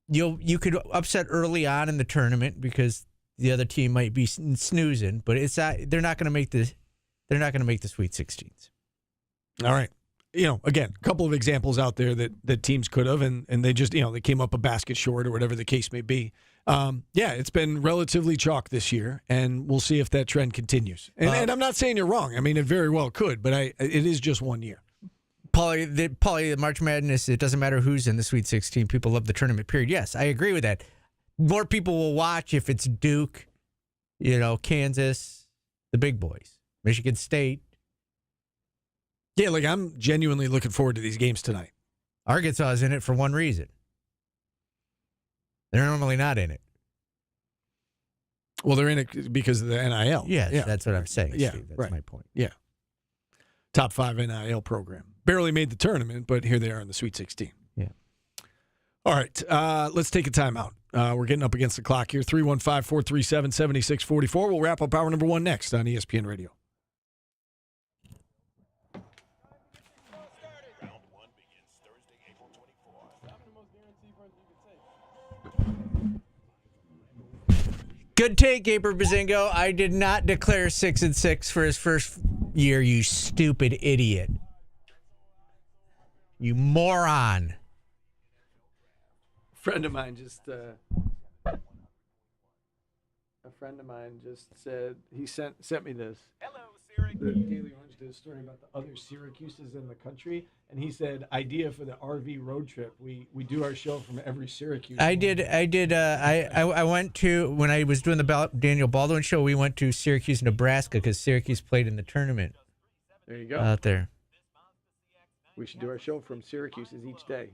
you could upset early on in the tournament because the other team might be snoozing, but it's not. They're not going to make the. They're not going to make the Sweet 16s. All right. Again, a couple of examples out there that teams could have, and they just they came up a basket short or whatever the case may be. It's been relatively chalk this year, and we'll see if that trend continues. And I'm not saying you're wrong. I mean, it very well could, but it is just 1 year. Paulie, the March Madness, it doesn't matter who's in the Sweet 16. People love the tournament period. Yes, I agree with that. More people will watch if it's Duke, Kansas, the big boys, Michigan State. Yeah, I'm genuinely looking forward to these games tonight. Arkansas is in it for one reason. They're normally not in it. Well, they're in it because of the NIL. Yes, that's what I'm saying, yeah, Steve. That's right. my point. Yeah. Top 5 NIL program. Barely made the tournament, but here they are in the Sweet 16. Yeah. All right, let's take a timeout. We're getting up against the clock here. 315-437-7644. We'll wrap up hour number 1 next on ESPN Radio. Good take, Gaper Bazingo. I did not declare 6-6 for his first year, you stupid idiot. You moron. A friend of mine just said, he sent me this. Hello, Syracuse. The Daily Orange did a story about the other Syracuses in the country, and he said, idea for the RV road trip. We do our show from every Syracuse. I went to, when I was doing the Daniel Baldwin show, we went to Syracuse, Nebraska, because Syracuse played in the tournament. There you go. Out there. We should do our show from Syracuse's each day.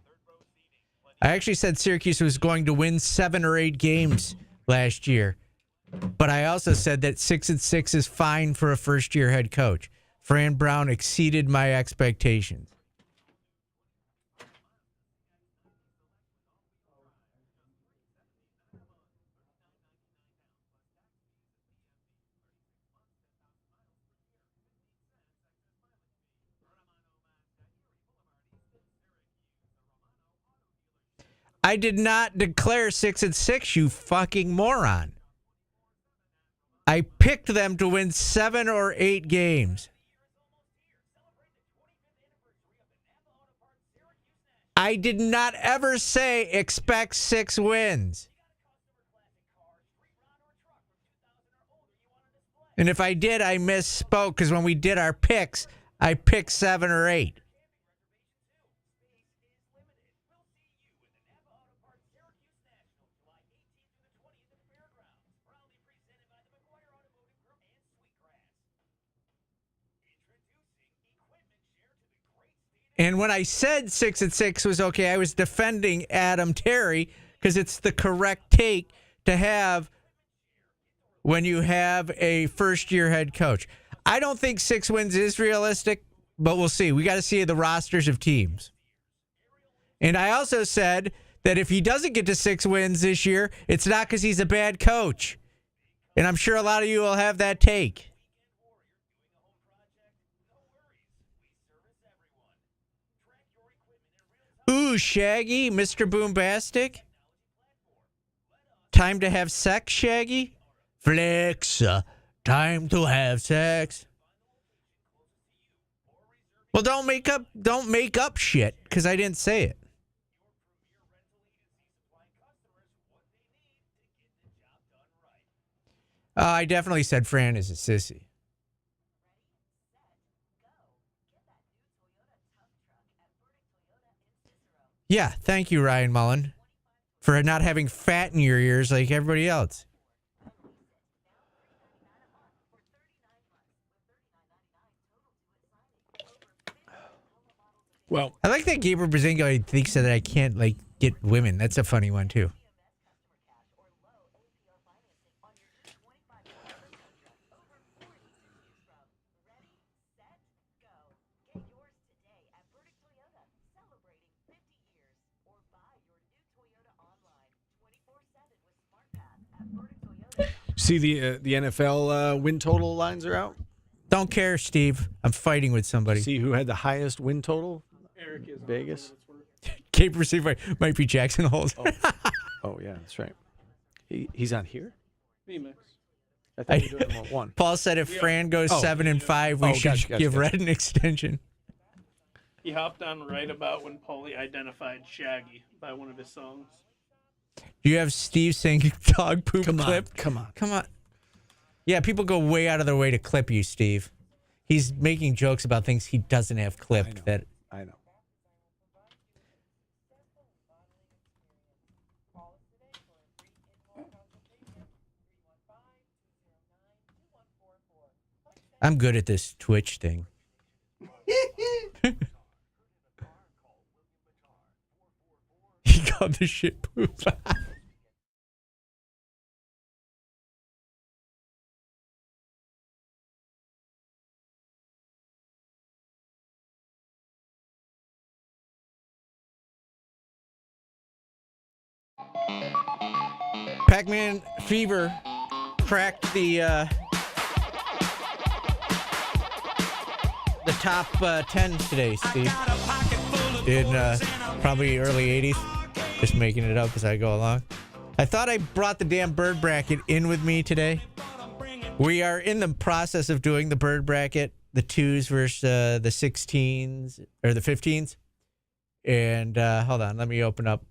I actually said Syracuse was going to win 7 or 8 games last year. But I also said that 6-6 is fine for a first-year head coach. Fran Brown exceeded my expectations. I did not declare 6-6, you fucking moron. I picked them to win 7 or 8 games. I did not ever say expect 6 wins. And if I did, I misspoke because when we did our picks, I picked 7 or 8. And when I said 6-6 was okay, I was defending Adam Terry because it's the correct take to have when you have a first-year head coach. I don't think 6 wins is realistic, but we'll see. We got to see the rosters of teams. And I also said that if he doesn't get to 6 wins this year, it's not because he's a bad coach. And I'm sure a lot of you will have that take. Ooh, Shaggy, Mr. Boombastic. Time to have sex, Shaggy? Flex, time to have sex. Well, don't make up shit, because I didn't say it. I definitely said Fran is a sissy. Yeah, thank you, Ryan Mullen, for not having fat in your ears like everybody else. Well, I like that Gabriel Brazingo thinks that I can't get women. That's a funny one too. See the NFL win total lines are out. Don't care, Steve. I'm fighting with somebody. See who had the highest win total? Eric is Vegas. Cape receiver might be Jackson Holzer. Oh yeah, that's right. He's on here. VMix. I thought you were doing them one. Paul said if Fran goes 7-5, we should give Red an extension. He hopped on right about when Paulie identified Shaggy by one of his songs. Do you have Steve saying dog poop clip? Come on. Yeah, people go way out of their way to clip you, Steve. He's making jokes about things he doesn't have clipped. I know. I'm good at this Twitch thing. He called the shit poop. Pac-Man Fever cracked the top 10 today, Steve. In probably early 80s. Just making it up as I go along. I thought I brought the damn bird bracket in with me today. We are in the process of doing the bird bracket, the 2s versus the 16s or the 15s. And hold on, let me open up.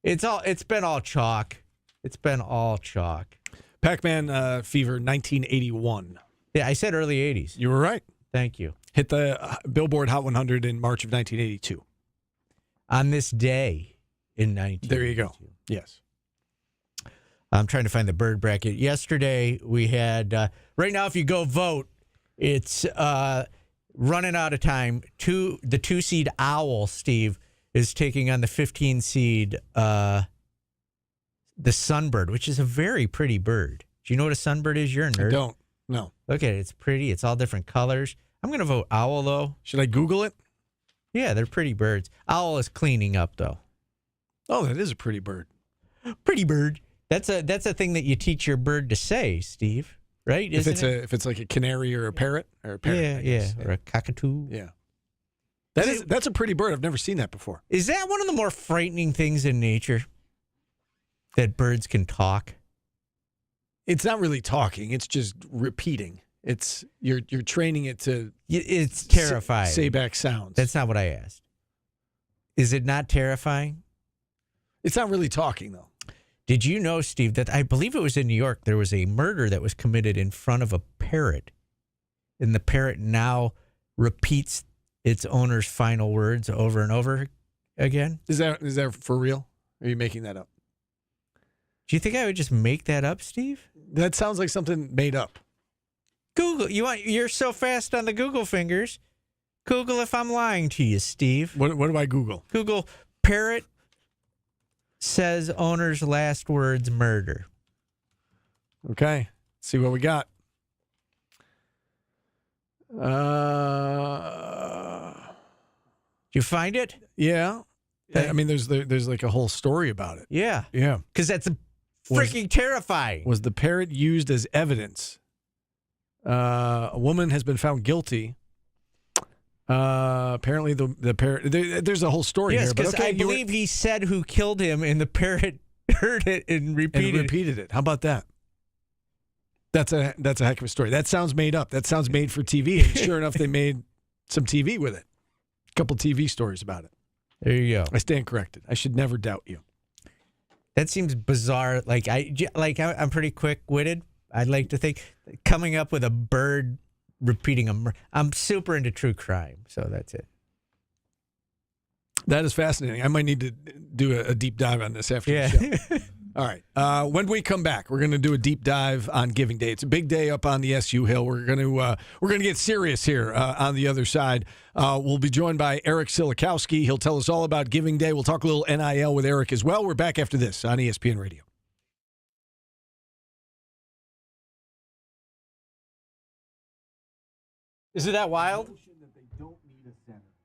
It's been all chalk. It's been all chalk. Pac-Man Fever 1981. Yeah, I said early 80s. You were right. Thank you. Hit the Billboard Hot 100 in March of 1982. On this day in 1982. There you go. Yes. I'm trying to find the bird bracket. Yesterday we had, right now if you go vote, it's running out of time. The 2-seed Owl, Steve, is taking on the 15-seed the Sunbird, which is a very pretty bird. Do you know what a sunbird is? You're a nerd. I don't. No. Look at it. It's pretty. It's all different colors. I'm going to vote owl, though. Should I Google it? Yeah, they're pretty birds. Owl is cleaning up, though. Oh, that is a pretty bird. Pretty bird. That's a thing that you teach your bird to say, Steve. Right? If it's like a canary or a parrot or a parrot. Yeah. Or a cockatoo. Yeah. That's a pretty bird. I've never seen that before. Is that one of the more frightening things in nature? That birds can talk? It's not really talking. It's just repeating. It's you're training it to. It's terrifying. Say back sounds. That's not what I asked. Is it not terrifying? It's not really talking, though. Did you know, Steve, that I believe it was in New York, there was a murder that was committed in front of a parrot, and the parrot now repeats its owner's final words over and over again? Is that for real? Or are you making that up? Do you think I would just make that up, Steve? That sounds like something made up. Google. You're so fast on the Google fingers. Google if I'm lying to you, Steve. What do I Google? Google parrot says owner's last words murder. Okay. See what we got. You find it? Yeah. I mean, there's like a whole story about it. Yeah. Yeah. Because that's freaking terrifying. Was the parrot used as evidence? A woman has been found guilty. Apparently, the parrot. There's a whole story yes, here. But okay, I believe he said who killed him, and the parrot heard it and repeated it. How about that? That's a heck of a story. That sounds made up. That sounds made for TV. And sure enough, they made some TV with it. A couple TV stories about it. There you go. I stand corrected. I should never doubt you. That seems bizarre. I'm pretty quick-witted. I'd like to think coming up with a bird repeating I'm super into true crime, so that's it. That is fascinating. I might need to do a deep dive on this after the show. All right. When we come back, we're going to do a deep dive on Giving Day. It's a big day up on the SU Hill. We're going to get serious here on the other side. We'll be joined by Eric Silikowski. He'll tell us all about Giving Day. We'll talk a little NIL with Eric as well. We're back after this on ESPN Radio. Is it that wild?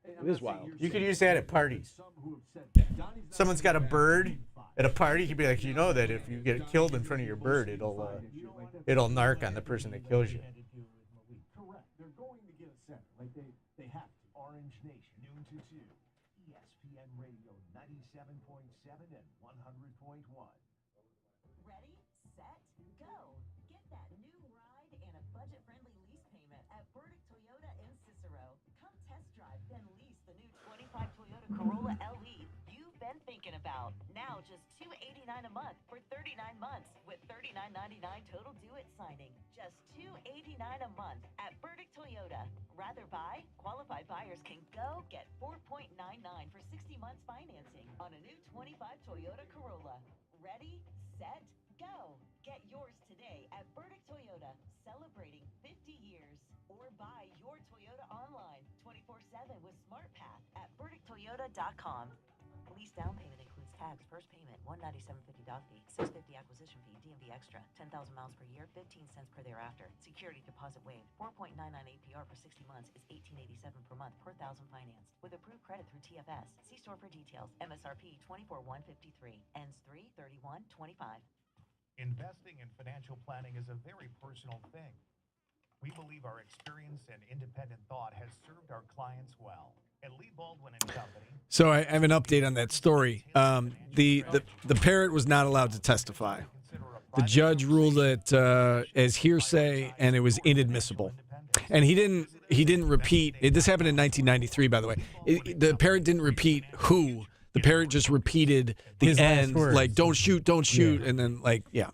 It is wild. You could use that at parties. Someone's got a bird at a party. You'd be like, you know that if you get killed in front of your bird, it'll narc on the person that kills you. Correct. They're going to get a center. Like they have to. Orange Nation, noon to 2. ESPN Radio 97.7 and 100.1. Ready, set, go. Get that new ride and a budget-friendly lease payment at Burdick Toyota in Cicero. Come test drive, then lease the new 25 Toyota Corolla LE you've been thinking about. Now just $289 a month for 39 months with $39.99 total due-it signing. Just $289 a month at Burdick Toyota. Rather buy? Qualified buyers can go get 4.99 for 60 months financing on a new 25 Toyota Corolla. Ready, set, go. Get yours today at Burdick Toyota, celebrating 50 years. Or buy your Toyota online 24/7 with SmartPath at burdicktoyota.com. Lease down payment includes tax, first payment, $197.50 doc fee, $650 acquisition fee, DMV extra, 10,000 miles per year, 15 cents per thereafter. Security deposit waived. 4.99 APR for 60 months is $18.87 per month per thousand financed. With approved credit through TFS. See store for details. MSRP $24,153. Ends 3/31/25. Investing in financial planning is a very personal thing. We believe our experience and independent thought has served our clients well. At Lee Baldwin and Company. So I have an update on that story. The parrot was not allowed to testify. The judge ruled it as hearsay, and it was inadmissible. And he didn't repeat. This happened in 1993, by the way. The parrot didn't repeat who. The parrot just repeated the His last end, words. like "Don't shoot, don't shoot," and then yeah.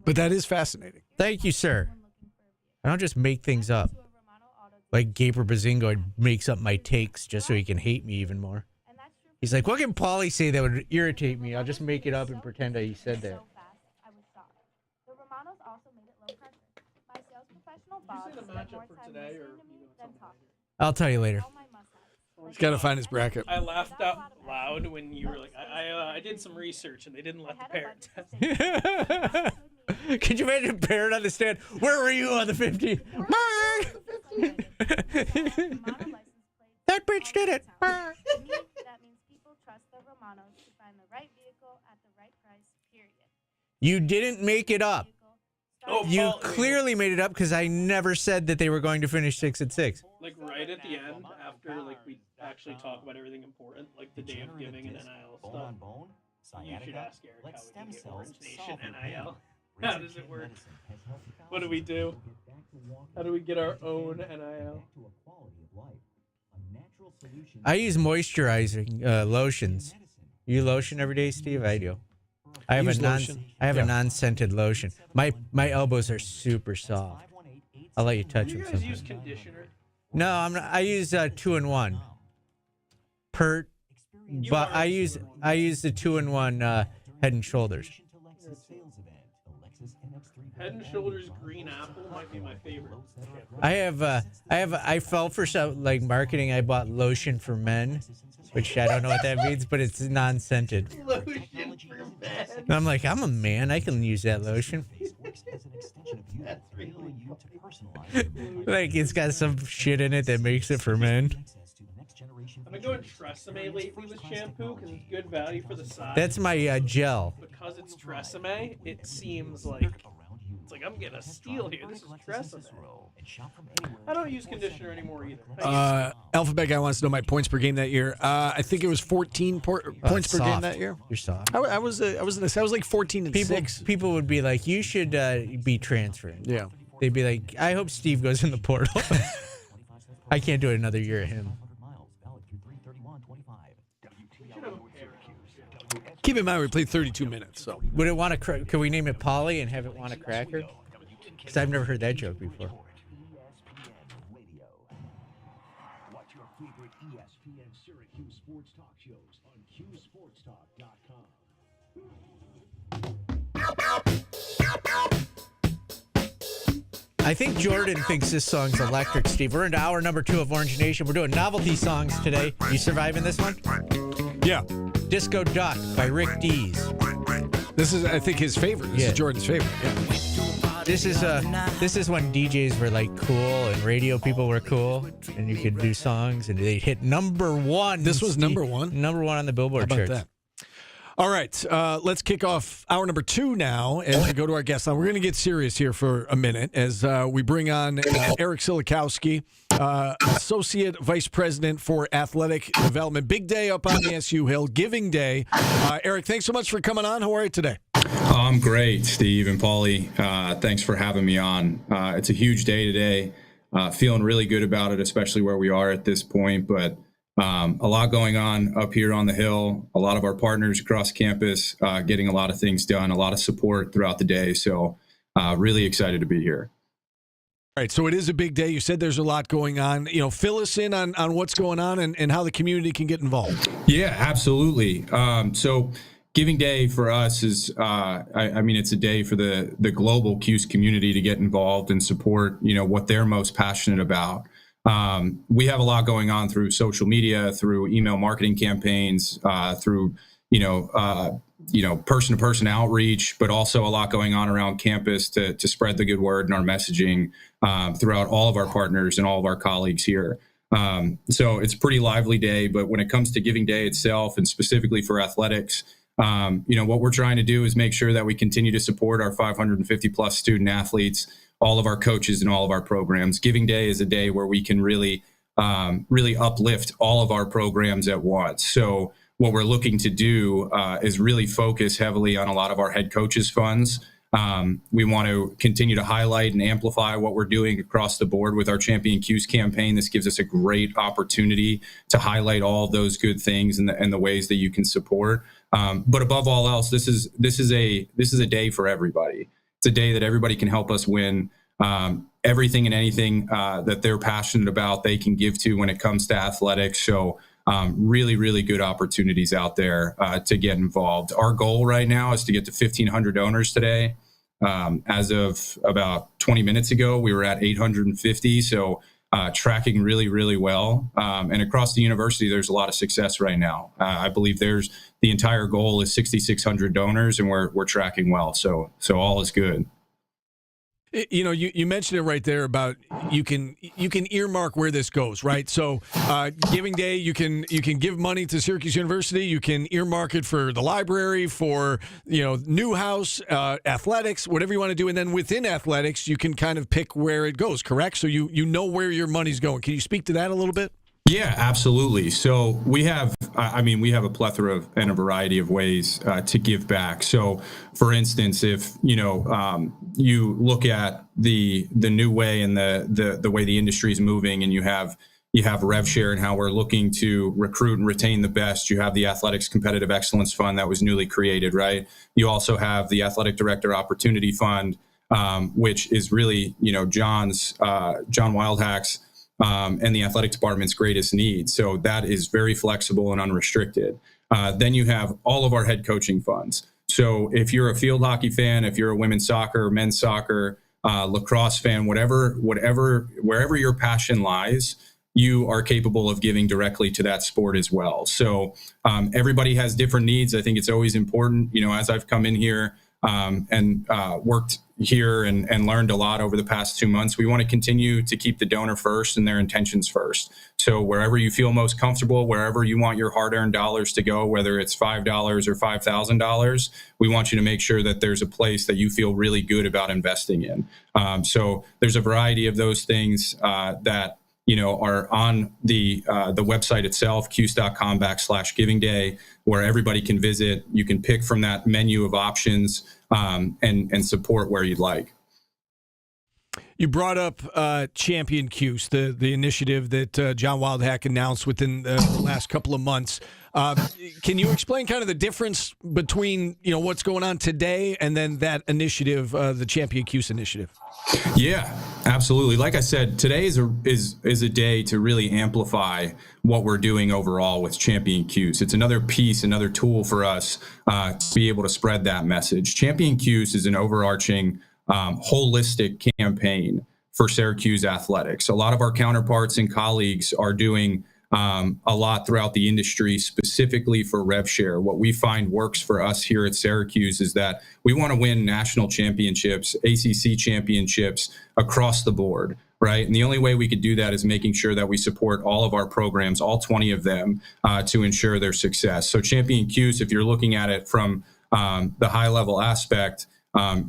But that is fascinating. Thank you, sir. I don't just make things up. Like Gaper Bazingo makes up my takes just so he can hate me even more. He's like, what can Paulie say that would irritate me? I'll just make it up and pretend that he said that. I'll tell you later. He's got to find his bracket. I laughed out loud when you were like, I did some research and they didn't let the parrot test. Could you imagine a parrot on the stand? Where were you on the 50? That bitch did it. That means people trust the Romanos to find the right vehicle at the right price, period. You didn't make it up. Oh, You Paul, clearly made it up because I never said that they were going to finish 6-6. like right at the end, after like we actually talk about everything important, like the day of giving and NIL stuff. You should ask Eric how we can get Orange Nation NIL. How does it work? What do we do? How do we get our own NIL? I use moisturizing lotions. You lotion every day, Steve? I do. I have a non-scented lotion. My elbows are super soft. I'll let you touch Do you them. guys sometime. use conditioner? No, I'm not. I use 2-in-1. Pert, but I use the 2-in-1 Head and Shoulders. Head and Shoulders Green Apple might be my favorite. I fell for some like marketing. I bought lotion for men, which I don't know what that means, but it's non-scented. Lotion for men. And I'm like, I'm a man. I can use that lotion. That's really Like it's got some shit in it that makes it for men. I've been going Tresemme lately with shampoo because it's good value for the size. That's my gel. Because it's Tresemme, it seems like it's like I'm getting a steal here. This is Tresemme. I don't use conditioner anymore either. Alphabet Guy wants to know my points per game that year. I think it was 14 points per game that year. You're soft. I was like 14 and 6. People would be like, you should be transferring. Yeah. They'd be like, I hope Steve goes in the portal. I can't do it another year at him. Keep in mind we played 32 minutes. So would it want to? Could we name it Polly and have it want a cracker? Because I've never heard that joke before. Watch your favorite ESPN Syracuse sports talk shows on QSportstalk.com. I think Jordan thinks this song's electric, Steve. We're into hour number 2 of Orange Nation. We're doing novelty songs today. You surviving this one? Yeah. Disco Duck by Rick Dees. This is, I think, his favorite. This is Jordan's favorite. Yeah. This is when DJs were like cool and radio people were cool, and you could do songs, and they hit number 1. This was number 1? Number 1 on the Billboard How about charts. that? All right, let's kick off hour number 2 now as we go to our guest line. We're going to get serious here for a minute as we bring on Eric Silikowski, Associate Vice President for Athletic Development. Big day up on the SU Hill, Giving Day. Eric, thanks so much for coming on. How are you today? I'm great, Steve and Paulie. Thanks for having me on. It's a huge day today. Feeling really good about it, especially where we are at this point, but a lot going on up here on the Hill. A lot of our partners across campus getting a lot of things done, a lot of support throughout the day. So really excited to be here. All right, so it is a big day. You said there's a lot going on. You know, fill us in on what's going on and how the community can get involved. Yeah, absolutely. So Giving Day for us is, I mean, it's a day for the global CUSE community to get involved and support, you know, what they're most passionate about. We have a lot going on through social media, through email marketing campaigns, through, person-to-person outreach, but also a lot going on around campus to spread the good word and our messaging throughout all of our partners and all of our colleagues here. So it's a pretty lively day, but when it comes to Giving Day itself and specifically for athletics, what we're trying to do is make sure that we continue to support our 550 plus student athletes, all of our coaches and all of our programs. Giving Day is a day where we can really uplift all of our programs at once. So what we're looking to do is really focus heavily on a lot of our head coaches funds. We want to continue to highlight and amplify what we're doing across the board with our Champion CUSE campaign. This gives us a great opportunity to highlight all of those good things and the ways that you can support. But above all else, this is a day for everybody. It's a day that everybody can help us win. Everything and anything that they're passionate about, they can give to when it comes to athletics. So really, really good opportunities out there to get involved. Our goal right now is to get to 1,500 donors today. As of about 20 minutes ago, we were at 850. So tracking really, really well. And across the university, there's a lot of success right now. I believe the entire goal is 6,600 donors, and we're tracking well. So all is good. You know, you mentioned it right there about you can earmark where this goes, right? So Giving Day, you can give money to Syracuse University. You can earmark it for the library, for Newhouse, athletics, whatever you want to do, and then within athletics, you can kind of pick where it goes. Correct? So you know where your money's going. Can you speak to that a little bit? Yeah, absolutely. So we have a plethora of and a variety of ways to give back. So, for instance, if you look at the new way and the way the industry is moving, and you have rev share and how we're looking to recruit and retain the best. You have the Athletics Competitive Excellence Fund that was newly created, right? You also have the Athletic Director Opportunity Fund, which is really John Wildhack's and the athletic department's greatest need. So that is very flexible and unrestricted. Then you have all of our head coaching funds. So if you're a field hockey fan, if you're a women's soccer, men's soccer, lacrosse fan, wherever your passion lies, you are capable of giving directly to that sport as well. So everybody has different needs. I think it's always important, as I've come in here and worked here and learned a lot over the past 2 months, we want to continue to keep the donor first and their intentions first. So wherever you feel most comfortable, wherever you want your hard-earned dollars to go, whether it's $5 or $5,000, we want you to make sure that there's a place that you feel really good about investing in. So there's a variety of those things that are on the website itself, cuse.com/giving day, where everybody can visit. You can pick from that menu of options and support where you'd like. You brought up Champion Cuse, the initiative that John Wildhack announced within the last couple of months. Can you explain kind of the difference between what's going on today and then that initiative, the Champion Cuse initiative? Yeah, absolutely. Like I said, today is a day to really amplify what we're doing overall with Champion Cuse. It's another piece, another tool for us to be able to spread that message. Champion Cuse is an overarching, holistic campaign for Syracuse athletics. A lot of our counterparts and colleagues are doing a lot throughout the industry, specifically for rev share. What we find works for us here at Syracuse is that we want to win national championships, ACC championships across the board, right? And the only way we could do that is making sure that we support all of our programs, all 20 of them, to ensure their success. So Champion Cuse, if you're looking at it from the high level aspect,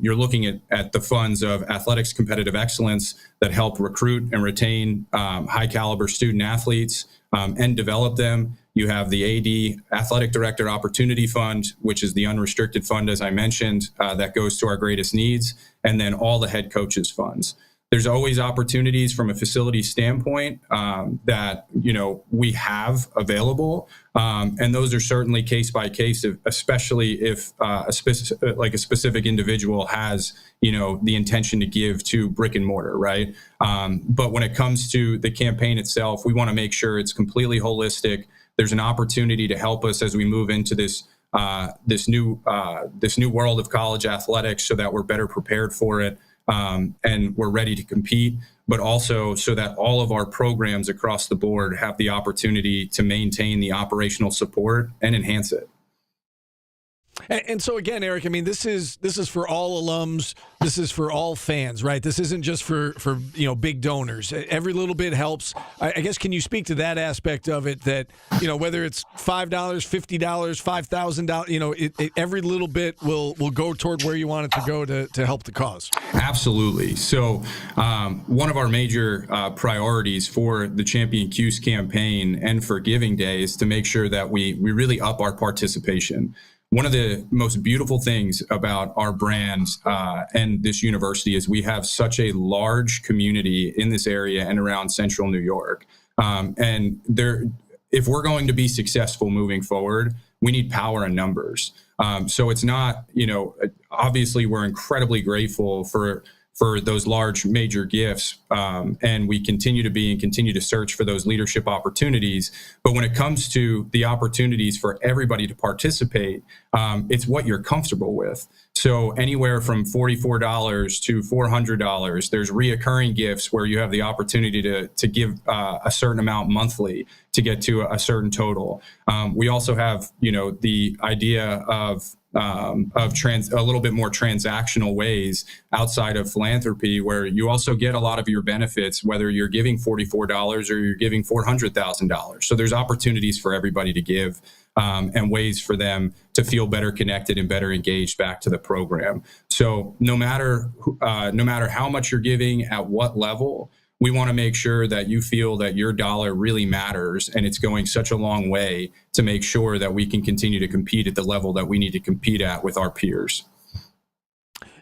you're looking at the funds of athletics competitive excellence that help recruit and retain high caliber student athletes and develop them. You have the AD Athletic Director Opportunity Fund, which is the unrestricted fund, as I mentioned, that goes to our greatest needs, and then all the head coaches funds. There's always opportunities from a facility standpoint that we have available, and those are certainly case by case, especially if a specific individual has the intention to give to brick and mortar, right? But when it comes to the campaign itself, we want to make sure it's completely holistic. There's an opportunity to help us as we move into this new world of college athletics, so that we're better prepared for it. And we're ready to compete, but also so that all of our programs across the board have the opportunity to maintain the operational support and enhance it. And so again, Eric, I mean, this is for all alums. This is for all fans, right? This isn't just for big donors. Every little bit helps. I guess, can you speak to that aspect of it? That whether it's $5, $50, $5,000, every little bit will go toward where you want it to go to help the cause. Absolutely. So one of our major priorities for the Champion Cuse campaign and for Giving Day is to make sure that we really up our participation. One of the most beautiful things about our brand and this university is we have such a large community in this area and around Central New York. And if we're going to be successful moving forward, we need power in numbers. So it's not, obviously we're incredibly grateful for those large major gifts. And we continue to be and continue to search for those leadership opportunities. But when it comes to the opportunities for everybody to participate, it's what you're comfortable with. So anywhere from $44 to $400, there's reoccurring gifts where you have the opportunity to give a certain amount monthly to get to a certain total. We also have, the idea of a little bit more transactional ways outside of philanthropy, where you also get a lot of your benefits, whether you're giving $44 or you're giving $400,000. So there's opportunities for everybody to give and ways for them to feel better connected and better engaged back to the program. So no matter how much you're giving, at what level, we want to make sure that you feel that your dollar really matters and it's going such a long way to make sure that we can continue to compete at the level that we need to compete at with our peers.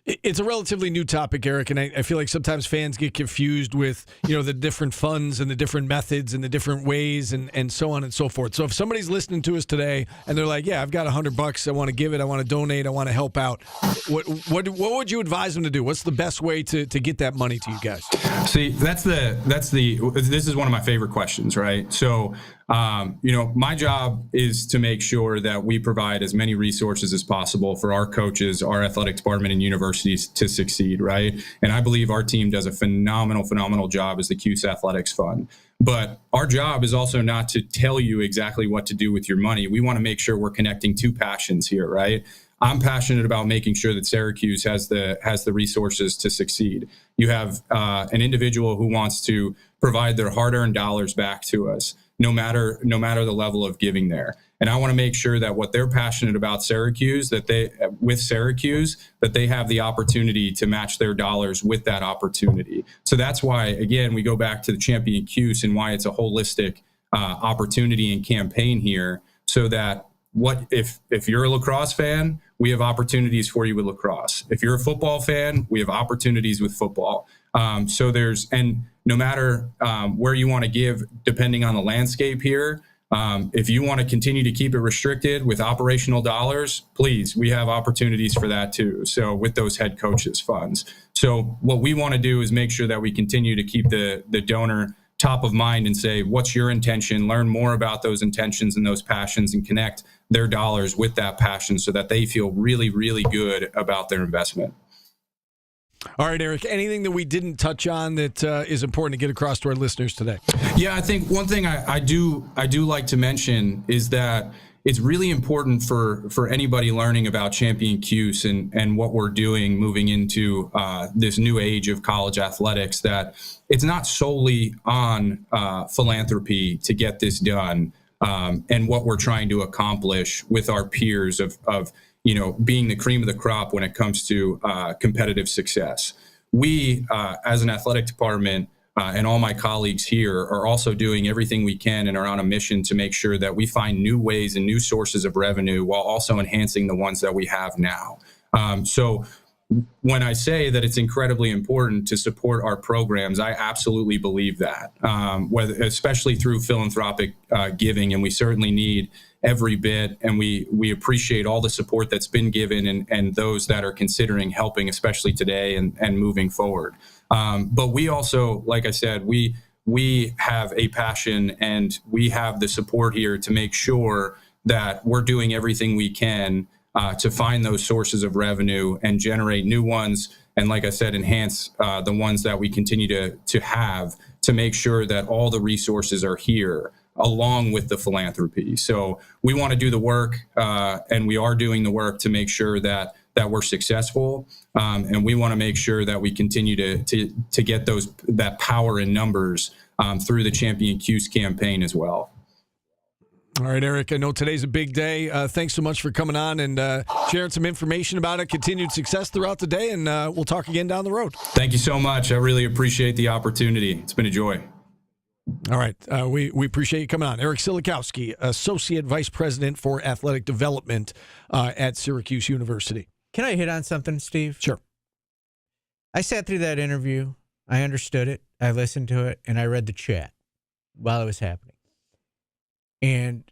It's a relatively new topic, Eric, and I feel like sometimes fans get confused with, the different funds and the different methods and the different ways and so on and so forth. So if somebody's listening to us today and they're like, yeah, I've got $100, I want to give it, I want to donate, I want to help out, what would you advise them to do? What's the best way to get that money to you guys? See, this is one of my favorite questions, right? So, my job is to make sure that we provide as many resources as possible for our coaches, our athletic department, and universities to succeed, right? And I believe our team does a phenomenal job as the CUSE Athletics Fund. But our job is also not to tell you exactly what to do with your money. We want to make sure we're connecting two passions here, right? I'm passionate about making sure that Syracuse has the resources to succeed. You have an individual who wants to provide their hard-earned dollars back to us, no matter the level of giving there. And I want to make sure that what they're passionate about Syracuse, that they have the opportunity to match their dollars with that opportunity. So that's why, again, we go back to the Champion CUSE and why it's a holistic opportunity and campaign here, so that if you're a lacrosse fan, we have opportunities for you with lacrosse. If you're a football fan, we have opportunities with football. And no matter where you want to give, depending on the landscape here, if you want to continue to keep it restricted with operational dollars, please, we have opportunities for that too. So with those head coaches funds. So what we want to do is make sure that we continue to keep the donor top of mind and say, what's your intention? Learn more about those intentions and those passions and connect their dollars with that passion so that they feel really, really good about their investment. All right, Eric, anything that we didn't touch on that is important to get across to our listeners today? Yeah, I think one thing I do like to mention is that it's really important for anybody learning about Champion CUSE and what we're doing moving into this new age of college athletics, that it's not solely on philanthropy to get this done, and what we're trying to accomplish with our peers of being the cream of the crop when it comes to competitive success. We, as an athletic department, and all my colleagues here are also doing everything we can and are on a mission to make sure that we find new ways and new sources of revenue while also enhancing the ones that we have now. So when I say that it's incredibly important to support our programs, I absolutely believe that, especially through philanthropic giving, and we certainly need every bit, and we appreciate all the support that's been given and those that are considering helping, especially today and moving forward. But we also, like I said, we have a passion and we have the support here to make sure that we're doing everything we can to find those sources of revenue and generate new ones. And like I said, enhance the ones that we continue to have, to make sure that all the resources are here along with the philanthropy. So we want to do the work, and we are doing the work to make sure that we're successful. And we want to make sure that we continue to get that power in numbers through the Champion CUSE campaign as well. All right, Eric, I know today's a big day. Thanks so much for coming on and sharing some information about it. Continued success throughout the day, and we'll talk again down the road. Thank you so much. I really appreciate the opportunity. It's been a joy. All right. We appreciate you coming on. Eric Silikowski, Associate Vice President for Athletic Development at Syracuse University. Can I hit on something, Steve? Sure. I sat through that interview. I understood it. I listened to it, and I read the chat while it was happening. And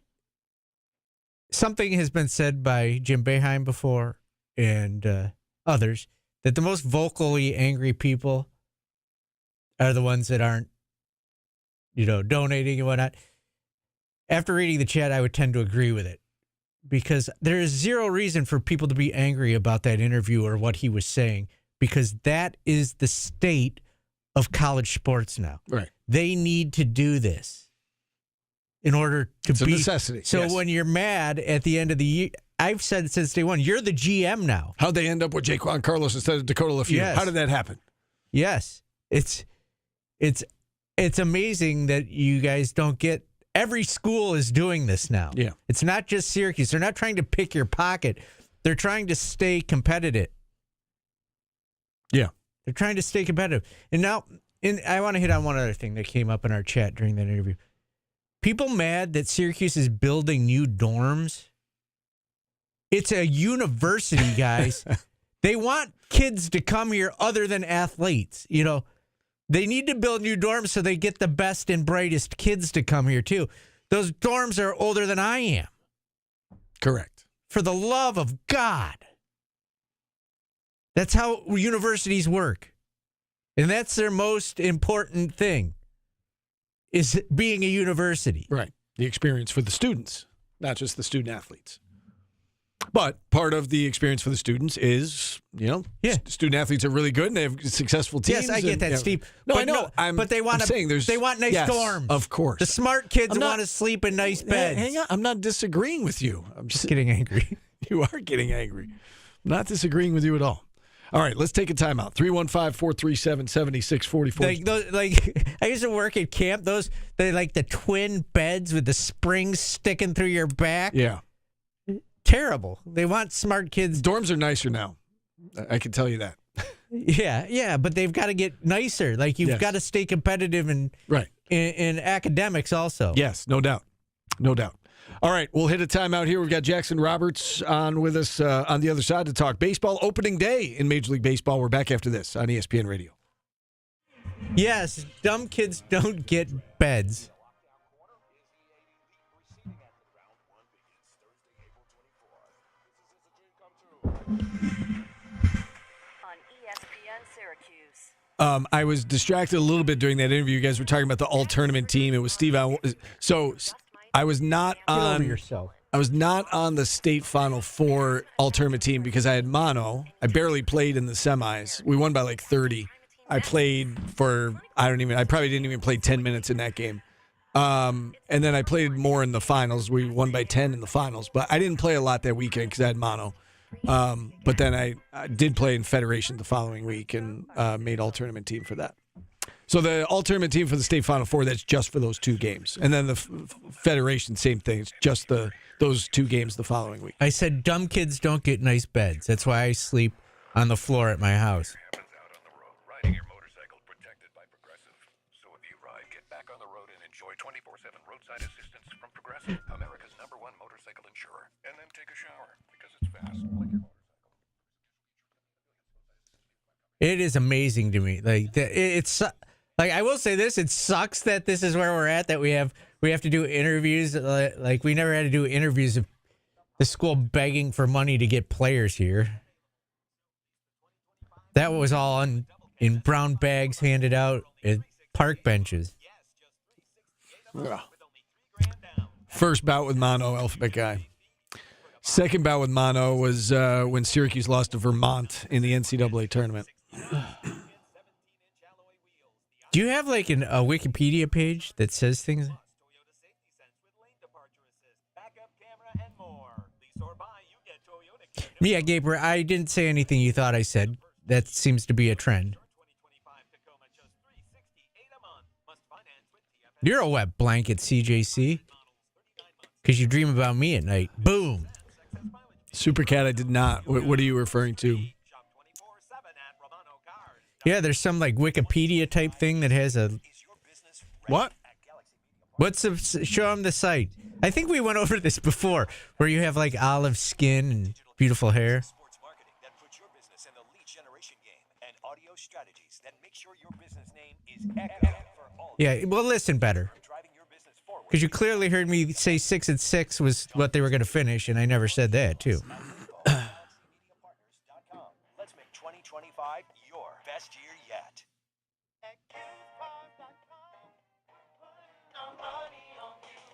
something has been said by Jim Boeheim before and others, that the most vocally angry people are the ones that aren't, donating and whatnot. After reading the chat, I would tend to agree with it, because there is zero reason for people to be angry about that interview or what he was saying, because that is the state of college sports now. Right. They need to do this in order to be a necessity. So yes. When you're mad at the end of the year, I've said since day one, you're the GM now. How'd they end up with Jaquan Carlos instead of Dakota Lafayette? Yes. How did that happen? Yes. It's amazing that you guys don't get. Every school is doing this now. Yeah. It's not just Syracuse. They're not trying to pick your pocket. They're trying to stay competitive. Yeah. They're trying to stay competitive. And now And I want to hit on one other thing that came up in our chat during that interview. People mad that Syracuse is building new dorms. It's a university, guys. They want kids to come here other than athletes. You know, they need to build new dorms so they get the best and brightest kids to come here, too. Those dorms are older than I am. Correct. For the love of God. That's how universities work. And that's their most important thing, is being a university. Right. The experience for the students, not just the student athletes. But part of the experience for the students is, student athletes are really good and they have successful teams. Yes, I get that, Steve. No, but I know. But they want nice dorms. Of course. The smart kids want to sleep in nice beds. Hang on. I'm not disagreeing with you. I'm just getting angry. You are getting angry. I'm not disagreeing with you at all. All right, let's take a timeout. 315-437-7644. I used to work at camp. They like the twin beds with the springs sticking through your back. Yeah. Terrible. They want smart kids. Dorms are nicer now. I can tell you that. Yeah, but they've got to get nicer. Like, you've got to stay competitive in academics also. Yes, no doubt. No doubt. All right, we'll hit a timeout here. We've got Jackson Roberts on with us on the other side to talk baseball opening day in Major League Baseball. We're back after this on ESPN Radio. Yes, dumb kids don't get beds. I was distracted a little bit during that interview. You guys were talking about the all-tournament team. It was Steve. So I was not on. I was not on the state Final Four all-tournament team because I had mono. I barely played in the semis. We won by like 30. I played for I probably didn't even play 10 minutes in that game. And then I played more in the finals. We won by 10 in the finals, but I didn't play a lot that weekend because I had mono. But then I did play in Federation the following week and made all-tournament team for that. So the all-tournament team for the state Final Four, that's just for those two games. And then the Federation, same thing. It's just those two games the following week. I said dumb kids don't get nice beds. That's why I sleep on the floor at my house. Riding your motorcycle protected by Progressive. So if you ride, get back on the road and enjoy 24/7 roadside assistance from Progressive, America's #1 motorcycle insurer. And then take a shower because it's fast. Like your It is amazing to me. It's like, I will say this: it sucks that this is where we're at. That we have to do interviews. Like, we never had to do interviews of the school begging for money to get players here. That was all in brown bags handed out at park benches. Yeah. First bout with mono, alphabet guy. Second bout with mono was when Syracuse lost to Vermont in the NCAA tournament. Do you have like a Wikipedia page that says things? Yeah, Gabriel, I didn't say anything you thought I said. That seems to be a trend. You're a wet blanket, CJC. Because you dream about me at night. Boom. Supercat, I did not. What are you referring to? Yeah, there's some like Wikipedia type thing that has a... What? Show them the site. I think we went over this before, where you have like olive skin and beautiful hair. Yeah, well, listen better. Because you clearly heard me say 6 and 6 was what they were going to finish, and I never said that, too. Let's make 2025 your best year yet.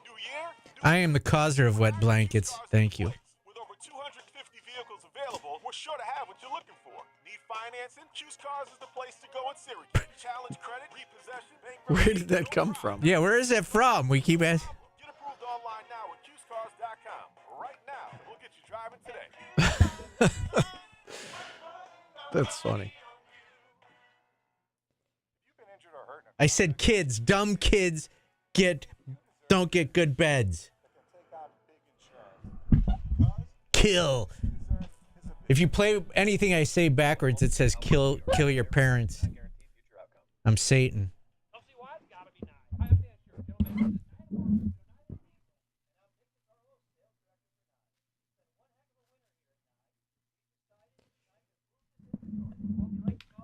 New year? I am the causer of wet blankets. Thank you. With over 250 vehicles available, we're sure to have what you're looking for. Need financing? Choose Cars is the place to go in Syracuse. Challenge credit, repossession, bankruptcy. Where did that come from? Yeah, where is that from? We keep asking. Get approved online now at QSCars.com. Right now, we'll get you driving today. That's funny. I said kids, dumb kids don't get good beds. Kill. If you play anything I say backwards, it says kill your parents. I'm Satan.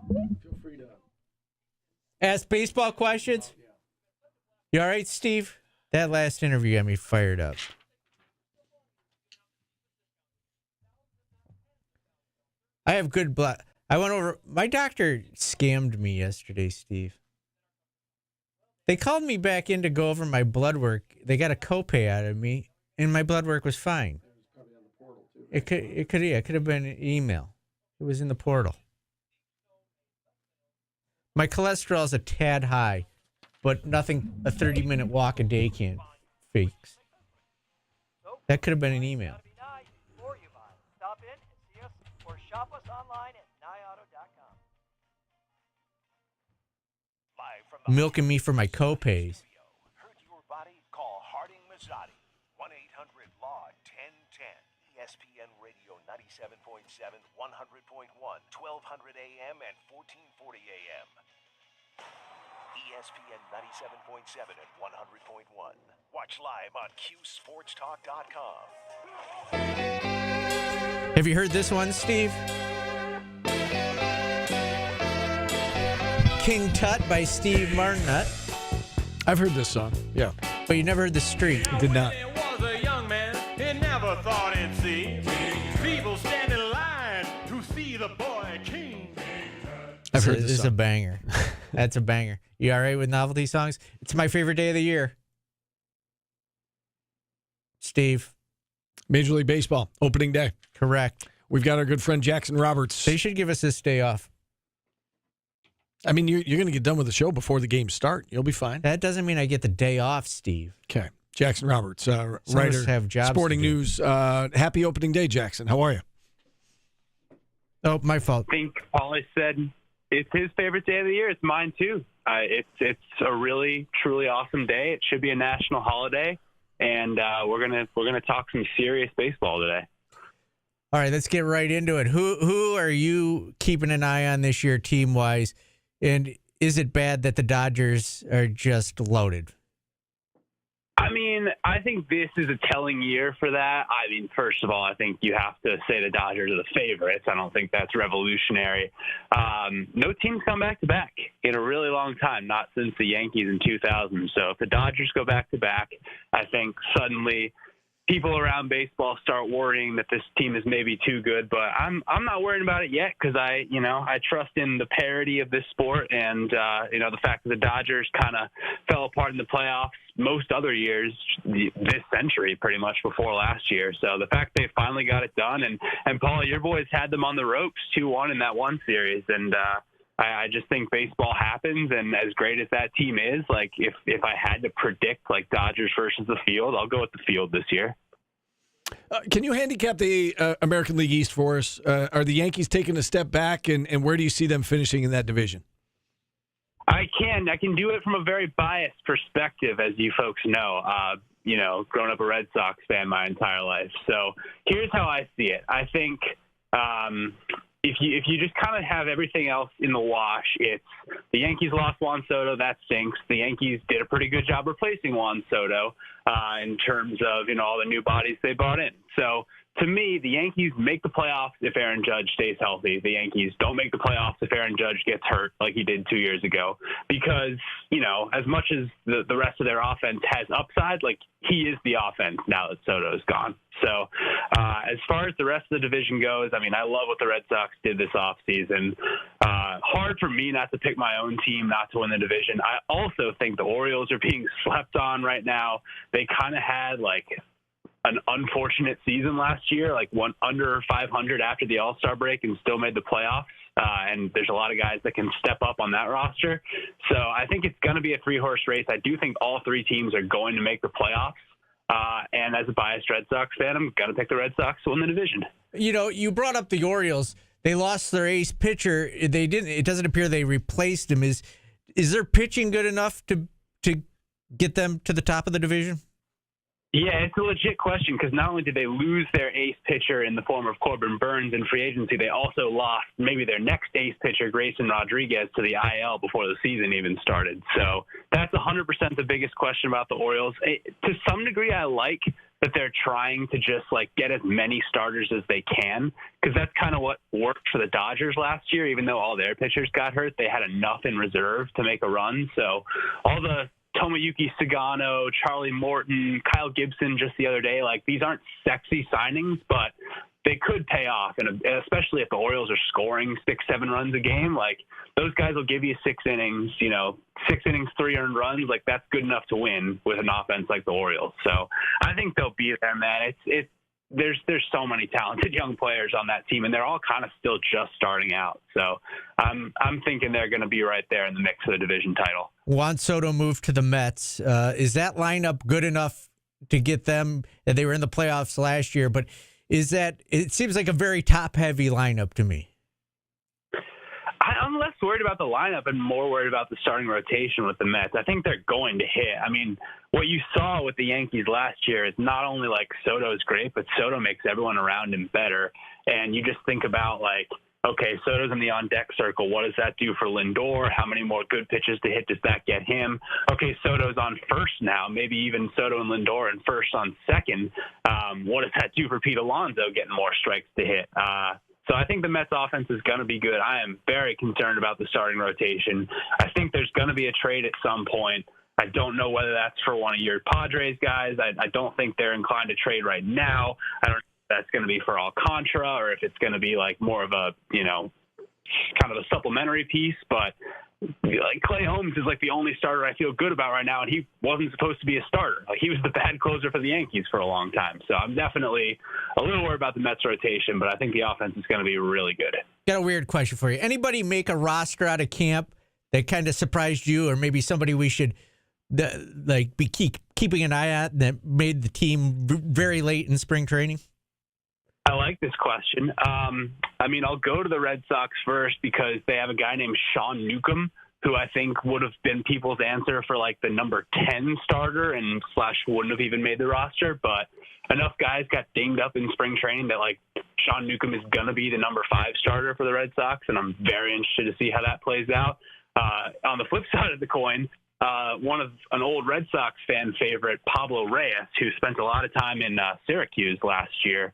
Feel free to ask baseball questions. You all right, Steve? That last interview got me fired up. I have good blood. I went over. My doctor scammed me yesterday, Steve. They called me back in to go over my blood work. They got a copay out of me, and my blood work was fine. It could have been an email. It was in the portal. My cholesterol's a tad high, but nothing a 30-minute walk a day can't fix. That could have been an email. Stop in and see us or shop us online at nyeauto.com. Live from the Milking me for my copays. Hurt your body? Call Harding Mazzotti. 1-800-LAW-1010. ESPN Radio 97.7, 100.1, 1200 AM and 1440 AM. ESPN 97.7 and 100.1. Watch live on QSportsTalk.com. Have you heard this one, Steve? King Tut by Steve Martinut. I've heard this song, yeah. But you never heard The Street. Did not. When he was a young man, he never thought he'd see people stand in line to see the boy king. I've heard this is song. a banger. That's a banger. You all right with novelty songs? It's my favorite day of the year. Steve. Major League Baseball, opening day. Correct. We've got our good friend Jackson Roberts. They should give us this day off. I mean, you're going to get done with the show before the games start. You'll be fine. That doesn't mean I get the day off, Steve. Okay. Jackson Roberts, Some of us writer, have jobs Sporting to do. News. Happy opening day, Jackson. How are you? Oh, my fault. I think Paulie said it's his favorite day of the year. It's mine too. It's a really, truly awesome day. It should be a national holiday, and we're gonna talk some serious baseball today. All right, let's get right into it. Who are you keeping an eye on this year, team wise? And is it bad that the Dodgers are just loaded? I mean, I think this is a telling year for that. I mean, first of all, I think you have to say the Dodgers are the favorites. I don't think that's revolutionary. No team's come back-to-back in a really long time, not since the Yankees in 2000. So if the Dodgers go back-to-back, I think suddenly people around baseball start worrying that this team is maybe too good, but I'm not worried about it yet because I trust in the parity of this sport and the fact that the Dodgers kind of fell apart in the playoffs most other years this century, pretty much before last year. So the fact they finally got it done, and Paul, your boys had them on the ropes 2-1 in that one series, and I just think baseball happens, and as great as that team is, like if I had to predict like Dodgers versus the field, I'll go with the field this year. Can you handicap the American League East for us? Are the Yankees taking a step back, and where do you see them finishing in that division? I can do it from a very biased perspective, as you folks know. Grown up a Red Sox fan my entire life. So here's how I see it. I think if you just kind of have everything else in the wash, it's the Yankees lost Juan Soto, that stinks. The Yankees did a pretty good job replacing Juan Soto in terms of all the new bodies they brought in. So to me, the Yankees make the playoffs if Aaron Judge stays healthy. The Yankees don't make the playoffs if Aaron Judge gets hurt like he did 2 years ago. Because, as much as the rest of their offense has upside, like he is the offense now that Soto's gone. So as far as the rest of the division goes, I mean, I love what the Red Sox did this offseason. Hard for me not to pick my own team not to win the division. I also think the Orioles are being slept on right now. They kind of had like an unfortunate season last year, like went under 500 after the All-Star break and still made the playoffs. And there's a lot of guys that can step up on that roster. So I think it's going to be a 3-horse race. I do think all 3 teams are going to make the playoffs. And as a biased Red Sox fan, I'm going to pick the Red Sox to win the division. You brought up the Orioles. They lost their ace pitcher. They didn't. It doesn't appear they replaced him. Is their pitching good enough to get them to the top of the division? Yeah, it's a legit question because not only did they lose their ace pitcher in the form of Corbin Burns in free agency, they also lost maybe their next ace pitcher, Grayson Rodriguez, to the IL before the season even started. So that's 100% the biggest question about the Orioles. To some degree, I like that they're trying to just get as many starters as they can, because that's kind of what worked for the Dodgers last year. Even though all their pitchers got hurt, they had enough in reserve to make a run. So all the Tomoyuki Sagano, Charlie Morton, Kyle Gibson just the other day, these aren't sexy signings, but they could pay off. And especially if the Orioles are scoring 6-7 runs a game, those guys will give you 6 innings, 6 innings, 3 earned runs. That's good enough to win with an offense like the Orioles. So I think they'll be there, man. There's so many talented young players on that team, and they're all kind of still just starting out. So I'm thinking they're going to be right there in the mix for the division title. Juan Soto moved to the Mets. Is that lineup good enough to get them? They were in the playoffs last year, but it seems like a very top-heavy lineup to me. I'm less worried about the lineup and more worried about the starting rotation with the Mets. I think they're going to hit. I mean, what you saw with the Yankees last year is not only Soto's great, but Soto makes everyone around him better. And you just think about okay, Soto's in the on-deck circle. What does that do for Lindor? How many more good pitches to hit does that get him? Okay, Soto's on first now. Maybe even Soto and Lindor in first on second. What does that do for Pete Alonso getting more strikes to hit? So I think the Mets offense is going to be good. I am very concerned about the starting rotation. I think there's going to be a trade at some point. I don't know whether that's for one of your Padres guys. I don't think they're inclined to trade right now. I don't know if that's going to be for Alcantara or if it's going to be more of a, kind of a supplementary piece. But Clay Holmes is the only starter I feel good about right now, and he wasn't supposed to be a starter. He was the bad closer for the Yankees for a long time. So I'm definitely a little worried about the Mets rotation, but I think the offense is going to be really good. Got a weird question for you. Anybody make a roster out of camp that kind of surprised you, or maybe somebody we should be keeping an eye on that made the team very late in spring training? I like this question. I'll go to the Red Sox first because they have a guy named Sean Newcomb, who I think would have been people's answer for the number 10 starter and / wouldn't have even made the roster. But enough guys got dinged up in spring training that Sean Newcomb is going to be the number 5 starter for the Red Sox. And I'm very interested to see how that plays out. On the flip side of the coin, an old Red Sox fan favorite, Pablo Reyes, who spent a lot of time in Syracuse last year,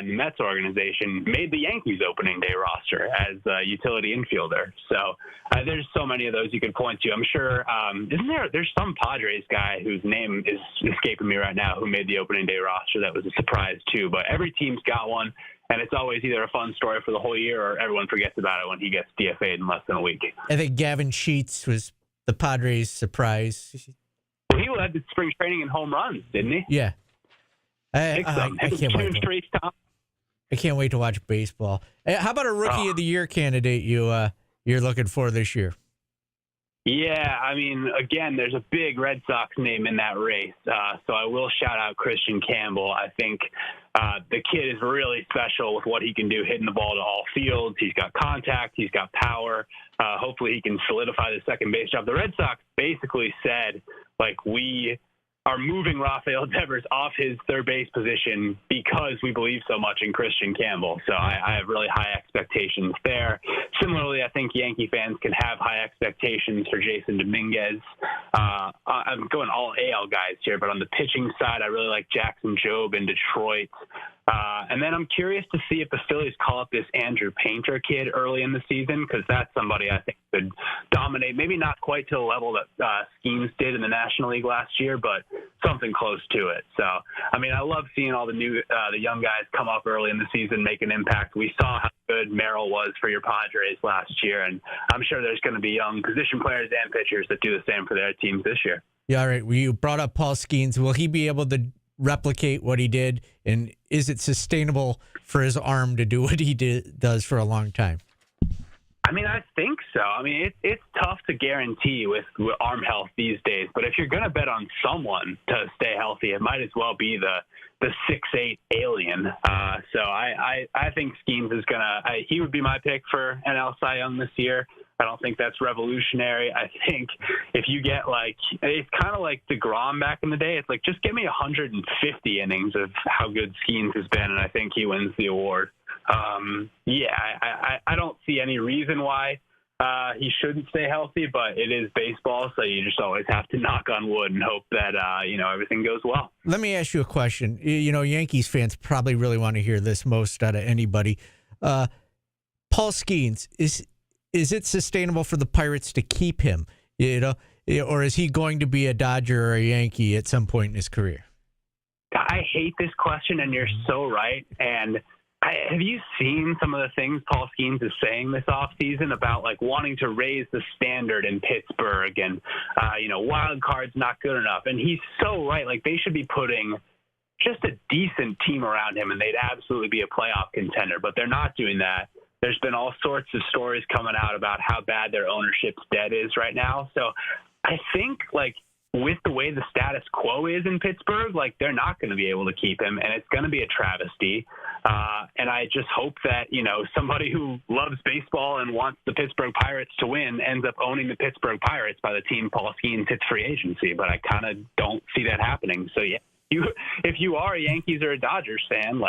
in the Mets organization, made the Yankees opening day roster as a utility infielder. So there's so many of those you could point to. I'm sure, there's some Padres guy whose name is escaping me right now who made the opening day roster that was a surprise too. But every team's got one, and it's always either a fun story for the whole year or everyone forgets about it when he gets DFA'd in less than a week. I think Gavin Sheets was the Padres' surprise. Well, he led the spring training in home runs, didn't he? Yeah. I can't wait to watch baseball. How about a Rookie of the Year candidate you're looking for this year? Yeah, again, there's a big Red Sox name in that race, so I will shout out Christian Campbell. I think the kid is really special with what he can do, hitting the ball to all fields. He's got contact. He's got power. Hopefully he can solidify the second base job. The Red Sox basically said, we are moving Rafael Devers off his third base position because we believe so much in Christian Campbell. So I have really high expectations there. Similarly, I think Yankee fans can have high expectations for Jason Dominguez. I'm going all AL guys here, but on the pitching side, I really like Jackson Jobe in Detroit. And then I'm curious to see if the Phillies call up this Andrew Painter kid early in the season, because that's somebody I think could dominate, maybe not quite to the level that Skeens did in the National League last year, but something close to it. So, I love seeing all the young guys come up early in the season, make an impact. We saw how good Merrill was for your Padres last year, and I'm sure there's going to be young position players and pitchers that do the same for their teams this year. Yeah, all right. Well, you brought up Paul Skeens. Will he be able to replicate what he did, and is it sustainable for his arm to do what he does for a long time? I think so. It's tough to guarantee with arm health these days, but if you're going to bet on someone to stay healthy, it might as well be the 6'8" alien. So I think Skeens is he would be my pick for NL Cy Young this year. I don't think that's revolutionary. I think if you get it's kind of like DeGrom back in the day. It's like, just give me 150 innings of how good Skeens has been, and I think he wins the award. I don't see any reason why he shouldn't stay healthy, but it is baseball, so you just always have to knock on wood and hope that, everything goes well. Let me ask you a question. Yankees fans probably really want to hear this most out of anybody. Paul Skeens, is it sustainable for the Pirates to keep him? Or is he going to be a Dodger or a Yankee at some point in his career? I hate this question, and you're so right. And have you seen some of the things Paul Skeens is saying this offseason about wanting to raise the standard in Pittsburgh and, wild card's not good enough? And he's so right. They should be putting just a decent team around him, and they'd absolutely be a playoff contender. But they're not doing that. There's been all sorts of stories coming out about how bad their ownership's debt is right now. So I think, with the way the status quo is in Pittsburgh, they're not going to be able to keep him, and it's going to be a travesty. And I just hope that, somebody who loves baseball and wants the Pittsburgh Pirates to win ends up owning the Pittsburgh Pirates by the team Paul Skeens hits free agency. But I kind of don't see that happening. So, yeah, if you are a Yankees or a Dodgers fan,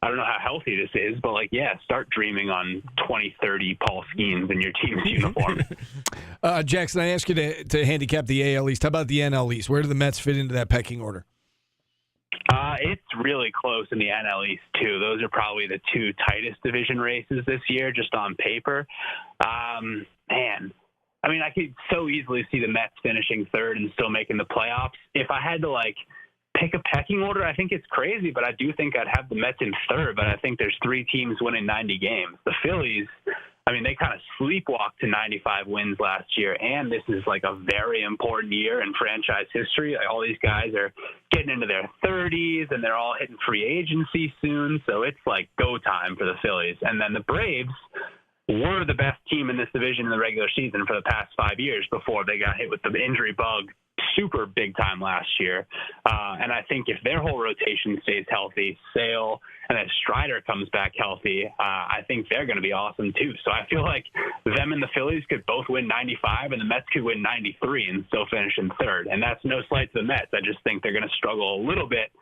I don't know how healthy this is, but start dreaming on 2030 Paul Skeens in your team's uniform. Jackson, I ask you to handicap the AL East. How about the NL East? Where do the Mets fit into that pecking order? It's really close in the NL East, too. Those are probably the two tightest division races this year, just on paper. I could so easily see the Mets finishing third and still making the playoffs. If I had to, pick a pecking order, I think it's crazy, but I do think I'd have the Mets in third, but I think there's three teams winning 90 games. The Phillies, they kind of sleepwalked to 95 wins last year, and this is a very important year in franchise history. All these guys are getting into their 30s, and they're all hitting free agency soon, so it's go time for the Phillies. And then the Braves were the best team in this division in the regular season for the past 5 years before they got hit with the injury bug super big time last year. And I think if their whole rotation stays healthy, Sale, and then Strider comes back healthy, I think they're going to be awesome too. So I feel like them and the Phillies could both win 95 and the Mets could win 93 and still finish in third. And that's no slight to the Mets. I just think they're going to struggle a little bit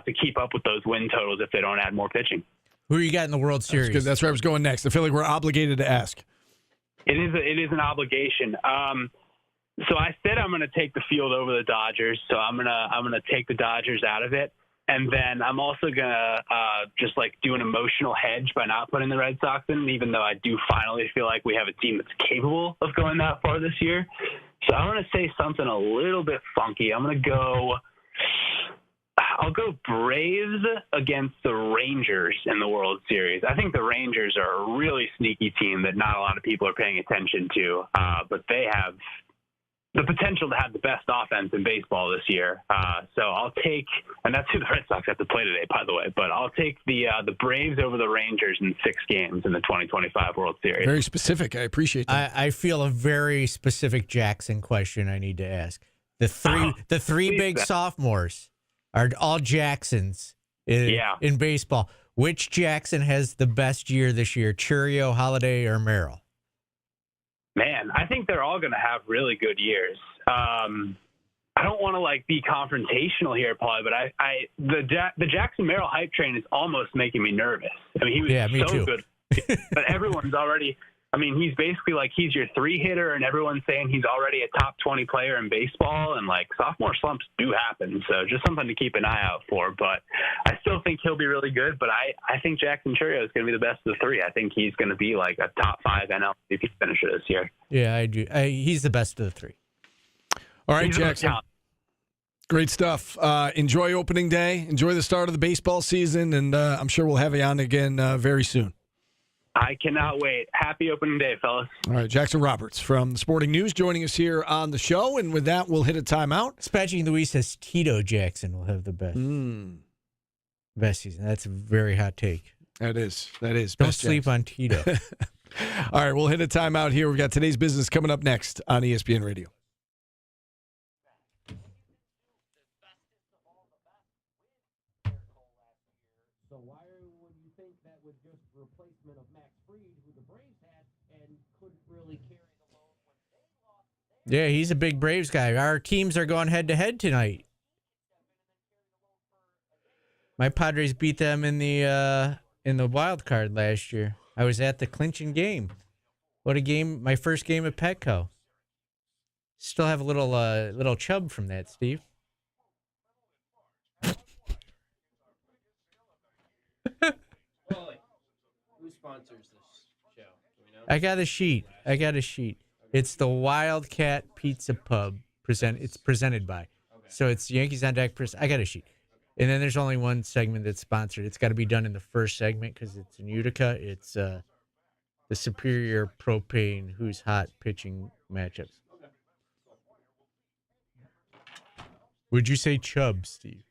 to keep up with those win totals if they don't add more pitching. Who you got in the World Series? That's good. That's where I was going next. I feel like we're obligated to ask. It is an obligation. So I said I'm going to take the field over the Dodgers, so I'm gonna take the Dodgers out of it, and then I'm also gonna just do an emotional hedge by not putting the Red Sox in, even though I do finally feel like we have a team that's capable of going that far this year. So I'm gonna say something a little bit funky. I'll go Braves against the Rangers in the World Series. I think the Rangers are a really sneaky team that not a lot of people are paying attention to, but they have the potential to have the best offense in baseball this year. So I'll take, and that's who the Red Sox have to play today, by the way, but I'll take the Braves over the Rangers in 6 games in the 2025 World Series. Very specific. I appreciate that. I feel a very specific Jackson question I need to ask. The three big sophomores are all Jacksons in baseball. Which Jackson has the best year this year, Churio, Holiday, or Merrill? Man, I think they're all going to have really good years. I don't want to be confrontational here, Paul, but the Jackson Merrill hype train is almost making me nervous. He was so good, but everyone's already. He's basically he's your 3-hitter, and everyone's saying he's already a top 20 player in baseball, and sophomore slumps do happen. So just something to keep an eye out for. But I still think he'll be really good. But I think Jackson Churio is going to be the best of the 3. I think he's going to be a top 5 NL if he finishes this year. Yeah, I do. He's the best of the 3. All right, Jackson. Great stuff. Enjoy opening day. Enjoy the start of the baseball season, and I'm sure we'll have you on again very soon. I cannot wait. Happy opening day, fellas. All right, Jackson Roberts from the Sporting News joining us here on the show. And with that, we'll hit a timeout. Dispatching Louise says Tito Jackson will have the best season. That's a very hot take. That is. Don't sleep on Tito. All right, we'll hit a timeout here. We've got today's business coming up next on ESPN Radio. So why would you think that was just replacement of Max Fried, who the Braves had and couldn't really carry the Yeah, he's a big Braves guy. Our teams are going head-to-head tonight. My Padres beat them in the wild card last year. I was at the clinching game. What a game. My first game at Petco. Still have a little chub from that, Steve. Who sponsors this show? Do we know? I got a sheet. It's the Wildcat Pizza Pub. It's presented by. Okay. So it's Yankees on Deck. I got a sheet. And then there's only one segment that's sponsored. It's got to be done in the first segment because it's in Utica. It's the Superior Propane Who's Hot pitching matchups. Would you say chub, Steve?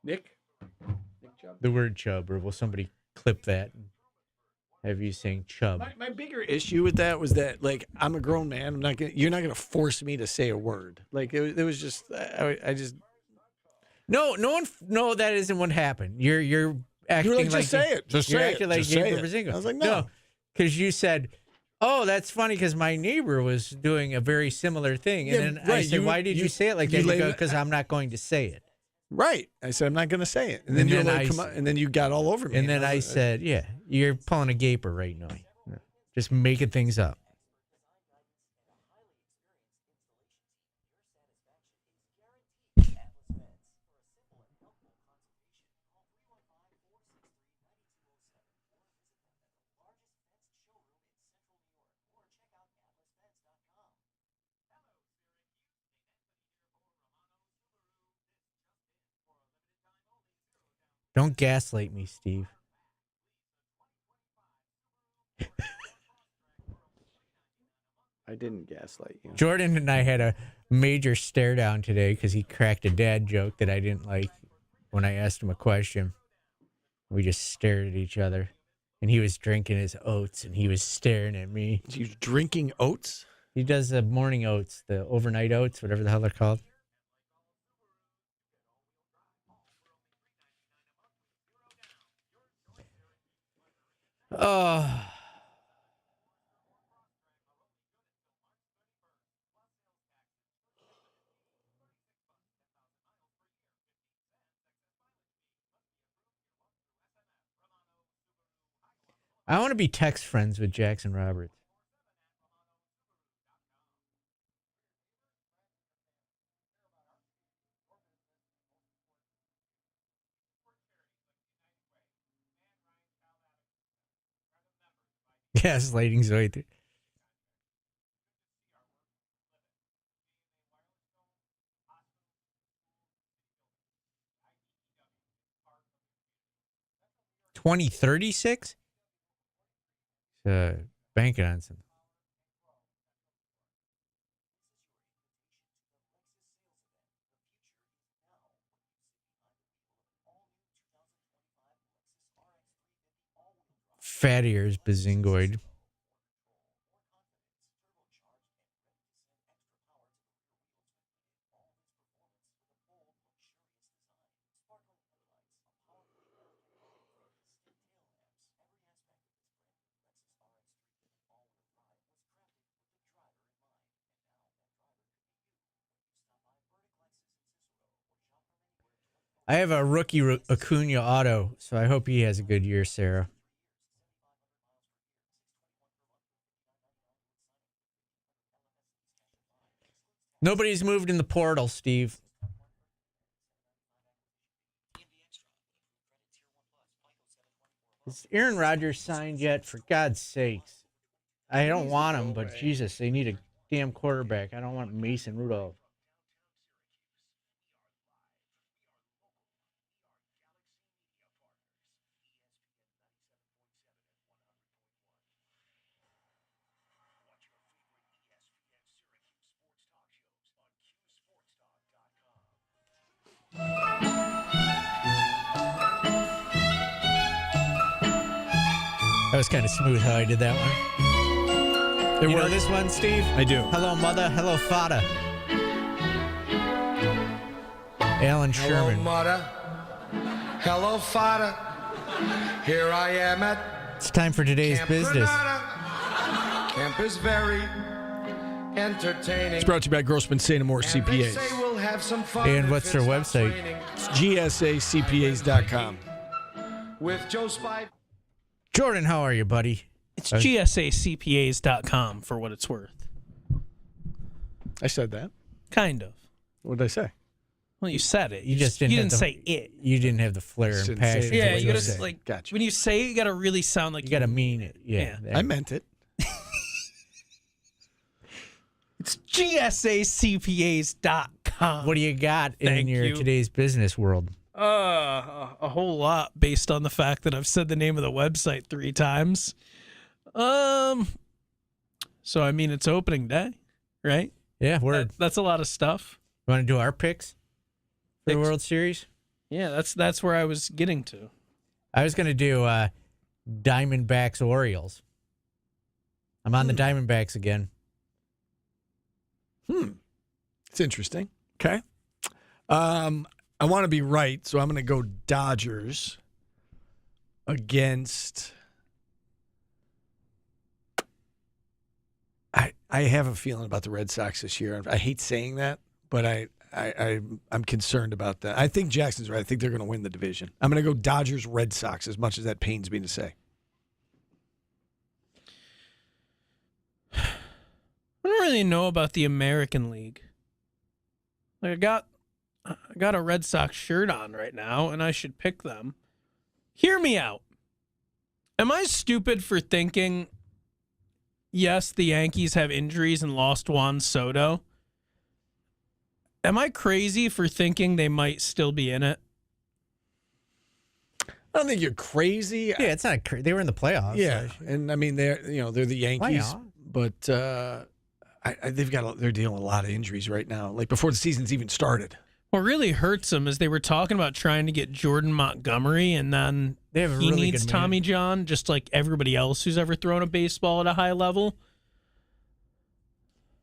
Nick Chubb? The word chub, or will somebody clip that and have you saying chub? My bigger issue with that was that, like, I'm a grown man. You're not gonna force me to say a word. Like it was just I just. No, that isn't what happened. You're acting like like just say it. Just you're say acting it. like Just say Gabriel it. Brazingo. I was like, no, because you said, "Oh, that's funny," because my neighbor was doing a very similar thing, and then I said, "Why did you say it like that?" You go, "Because I'm not going to say it." Right. I said I'm not going to say it, and then you're like, "Come on!" And then you got all over me. And then I said, "Yeah, you're pulling a gaper right now, just making things up." Don't gaslight me, Steve. I didn't gaslight you. Jordan and I had a major stare down today because he cracked a dad joke that I didn't like when I asked him a question. We just stared at each other, and he was drinking his oats, and he was staring at me. You drinking oats? He does the morning oats, the overnight oats, whatever the hell they're called. Oh. I want to be text friends with Jackson Roberts. Gaslighting Zoe. $20.36? Banking on some. Fat ears, bazingoid. I have a rookie Acuna auto, so I hope he has a good year, Sarah. Nobody's moved in the portal, Steve. Is Aaron Rodgers signed yet? For God's sakes. I don't want him, but Jesus, they need a damn quarterback. I don't want Mason Rudolph. That was kind of smooth how I did that one. You know this one, Steve? I do. Hello, mother. Hello, father. Alan Sherman. Hello, mother. Hello, father. Here I am at It's time for today's Camp business. Granada. Camp is very entertaining. It's brought to you by Grossman St. Amore They CPAs. say we'll have some fun And if what's their it stops website? raining. It's GSACPAs.com. With Joe Spivey. Jordan, how are you, buddy? It's GSACPAs.com for what it's worth. I said that. Kind of. What did I say? Well, you said it. You just didn't. You have didn't say it. You didn't have the flair and Didn't say passion. it. Yeah, what you you gotta say. like. Gotcha. When you say it, you gotta really sound like You got to mean it. Yeah. I meant it. It's GSACPAs.com. What do you got in Thank your you. today's business world? A whole lot based on the fact that I've said the name of the website 3 times. So I mean, it's opening day, right? Yeah, word. That's a lot of stuff. You want to do our picks for the World Series? Yeah, that's where I was getting to. I was going to do Diamondbacks Orioles. I'm on the Diamondbacks again. It's interesting. Okay. I want to be right, so I'm going to go Dodgers against. I have a feeling about the Red Sox this year. I hate saying that, but I'm concerned about that. I think Jackson's right. I think they're going to win the division. I'm going to go Dodgers Red Sox, as much as that pains me to say. I don't really know about the American League. Like I got a Red Sox shirt on right now, and I should pick them. Hear me out. Am I stupid for thinking, yes, the Yankees have injuries and lost Juan Soto? Am I crazy for thinking they might still be in it? I don't think you're crazy. Yeah, it's not. They were in the playoffs. Yeah, and I mean they're the Yankees, Playoff. but they're dealing with a lot of injuries right now. Like before the season's even started. What really hurts them is they were talking about trying to get Jordan Montgomery, and then They have a he really needs good Tommy John, just like everybody else who's ever thrown a baseball at a high level.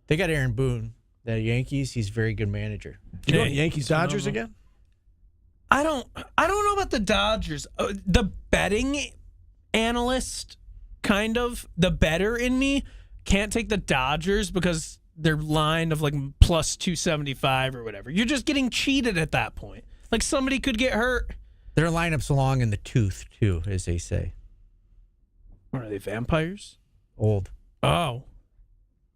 They got Aaron Boone, the Yankees. He's a very good manager. You going Yankees Dodgers again? I don't know about the Dodgers. The betting analyst, kind of the better in me, can't take the Dodgers because their line of like plus 275 or whatever. You're just getting cheated at that point. Like somebody could get hurt. Their lineup's long in the tooth too, as they say. What are they, vampires? Old. Oh,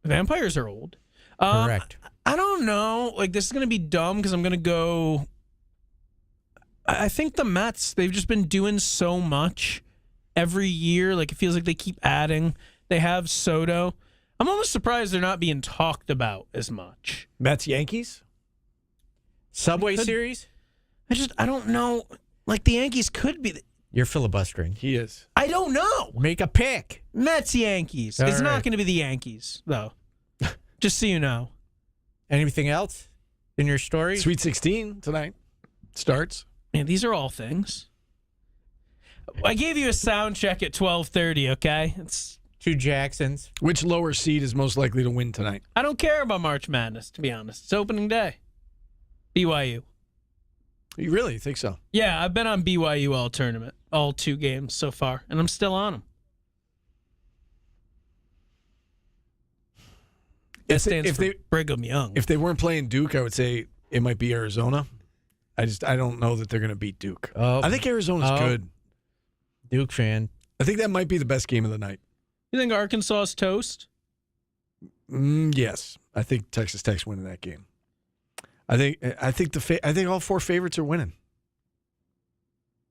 vampires are old. Correct. I don't know. Like this is gonna be dumb because I'm gonna go. I think the Mets, they've just been doing so much every year. Like it feels like they keep adding. They have Soto. I'm almost surprised they're not being talked about as much. Mets Yankees? Subway Series? I don't know. Like the Yankees could be. You're filibustering. He is. I don't know. Make a pick. Mets Yankees. All It's right. not going to be the Yankees though. Just so you know. Anything else in your story? Sweet 16 tonight starts. Man, these are all things. I gave you a sound check at 12:30. Okay, it's 2 Jacksons. Which lower seed is most likely to win tonight? I don't care about March Madness, to be honest. It's opening day. BYU. You really think so? Yeah, I've been on BYU all tournament, all 2 games so far, and I'm still on them. That stands for Brigham Young. If they weren't playing Duke, I would say it might be Arizona. I don't know that they're going to beat Duke. I think Arizona's good. Duke fan. I think that might be the best game of the night. You think Arkansas is toast? Yes, I think Texas Tech's winning that game. I think all 4 favorites are winning.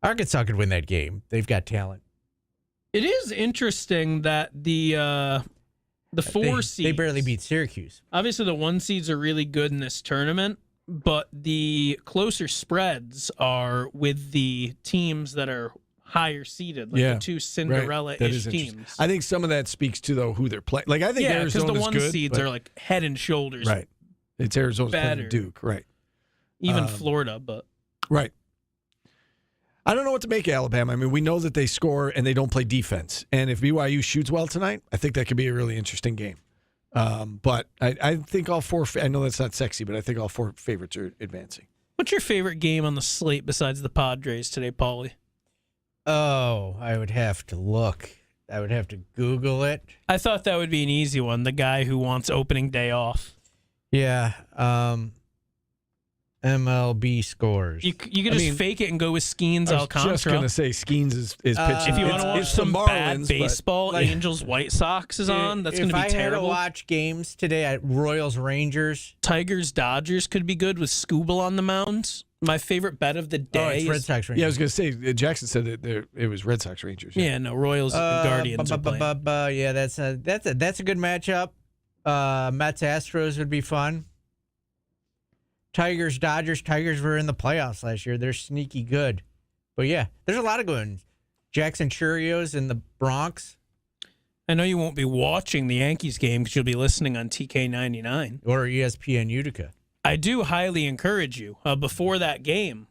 Arkansas could win that game. They've got talent. It is interesting that the 4 seeds. They barely beat Syracuse. Obviously, the 1 seeds are really good in this tournament, but the closer spreads are with the teams that are higher seeded, like the 2 Cinderella-ish teams. I think some of that speaks to though who they're playing. Like I think Arizona's because the 1 good, seeds but- are like head and shoulders right. It's Arizona's better. playing Duke, right? Even Florida, but right. I don't know what to make of Alabama. I mean, we know that they score and they don't play defense. And if BYU shoots well tonight, I think that could be a really interesting game. But I think all 4. I know that's not sexy, but I think all 4 favorites are advancing. what's your favorite game on the slate besides the Padres today, Paulie? Oh, I would have to look. I would have to Google it. I thought that would be an easy one. The guy who wants opening day off. Yeah. MLB scores. You could just fake it and go with Skeens Alcantara. I was just going to say Skeens is pitching. If you want to watch some bad baseball, like, Angels White Sox is on. That's going to be terrible. If I had to watch games today at Royals Rangers, Tigers Dodgers could be good with Scooble on the mound. My favorite bet of the day is Red Sox Rangers. Yeah, I was going to say Jackson said that it was Red Sox Rangers. Yeah, no, Royals and Guardians are playing. Yeah, that's a good matchup. Mets Astros would be fun. Tigers Dodgers. Tigers were in the playoffs last year. They're sneaky good. But yeah, there's a lot of good ones. Jackson Cheerios in the Bronx. I know you won't be watching the Yankees game because you'll be listening on TK99 or ESPN Utica. I do highly encourage you, before that game,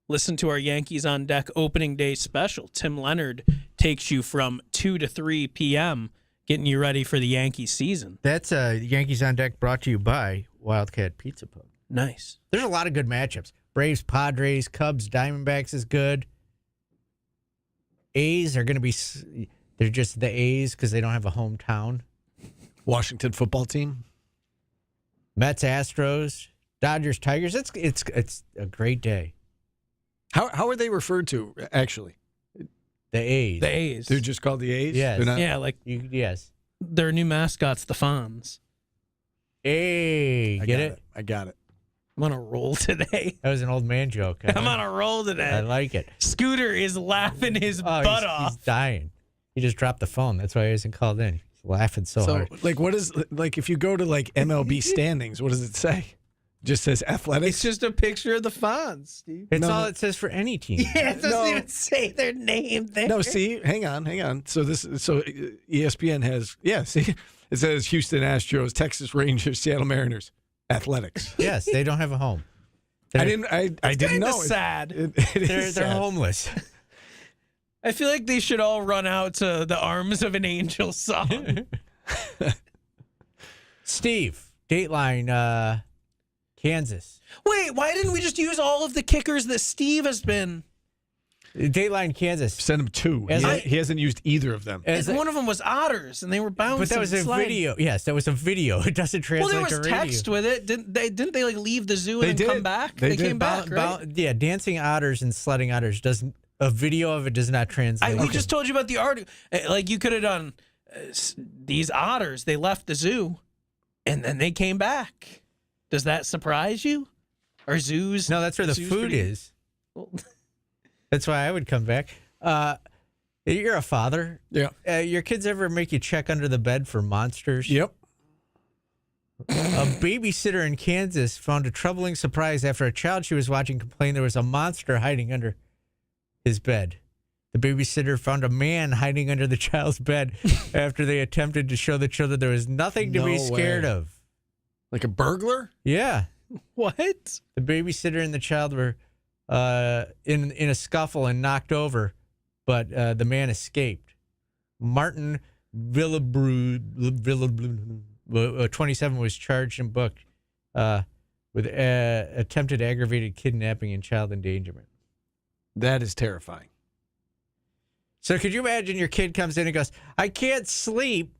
listen to our Yankees on Deck opening day special. Tim Leonard takes you from 2 to 3 p.m., getting you ready for the Yankees season. That's Yankees on Deck brought to you by Wildcat Pizza Pub. Nice. There's a lot of good matchups. Braves, Padres, Cubs, Diamondbacks is good. A's are going to be, they're just the A's because they don't have a hometown. Washington football team. Mets, Astros, Dodgers, Tigers. It's a great day. How are they referred to, actually? The A's. The A's. They're just called the A's? Yes. Yes. Their new mascot's the Fonz. Hey, get it? I got it. I'm on a roll today. That was an old man joke. I'm on a roll today. I like it. Scooter is laughing his butt off. He's dying. He just dropped the phone. That's why he hasn't called in. He's laughing so hard. What is, if you go to, MLB standings, what does it say? Just says athletics? It's just a picture of the Fonz, Steve. It's all it says for any team. Yeah, it doesn't even say their name there. No, see, hang on. So ESPN has, see, it says Houston Astros, Texas Rangers, Seattle Mariners, athletics. Yes, they don't have a home. I didn't know. Sad. They're homeless. I feel like they should all run out to the Arms of an Angel song. Steve, Dateline, Kansas. Wait, why didn't we just use all of the kickers that Steve has been? Dateline, Kansas. Send him two. He hasn't used either of them. And one of them was Otters, and they were bouncing. But that was a video. Yes, that was a video. It doesn't translate to radio. Well, there was text with it. Didn't they leave the zoo and then come back? They came back, right? Yeah, dancing otters and sledding otters doesn't. A video of it does not translate. We just told you about the article. Like, you could have done these otters. They left the zoo, and then they came back. Does that surprise you? Are zoos? No, that's where the food is. Well, that's why I would come back. You're a father. Yeah. Your kids ever make you check under the bed for monsters? Yep. A babysitter in Kansas found a troubling surprise after a child she was watching complained there was a monster hiding under his bed. The babysitter found a man hiding under the child's bed after they attempted to show the children there was nothing to be scared of. Like a burglar? Yeah. What? The babysitter and the child were in a scuffle and knocked over, but the man escaped. Martin Villabru, 27, was charged and booked with attempted aggravated kidnapping and child endangerment. That is terrifying. So could you imagine your kid comes in and goes, I can't sleep.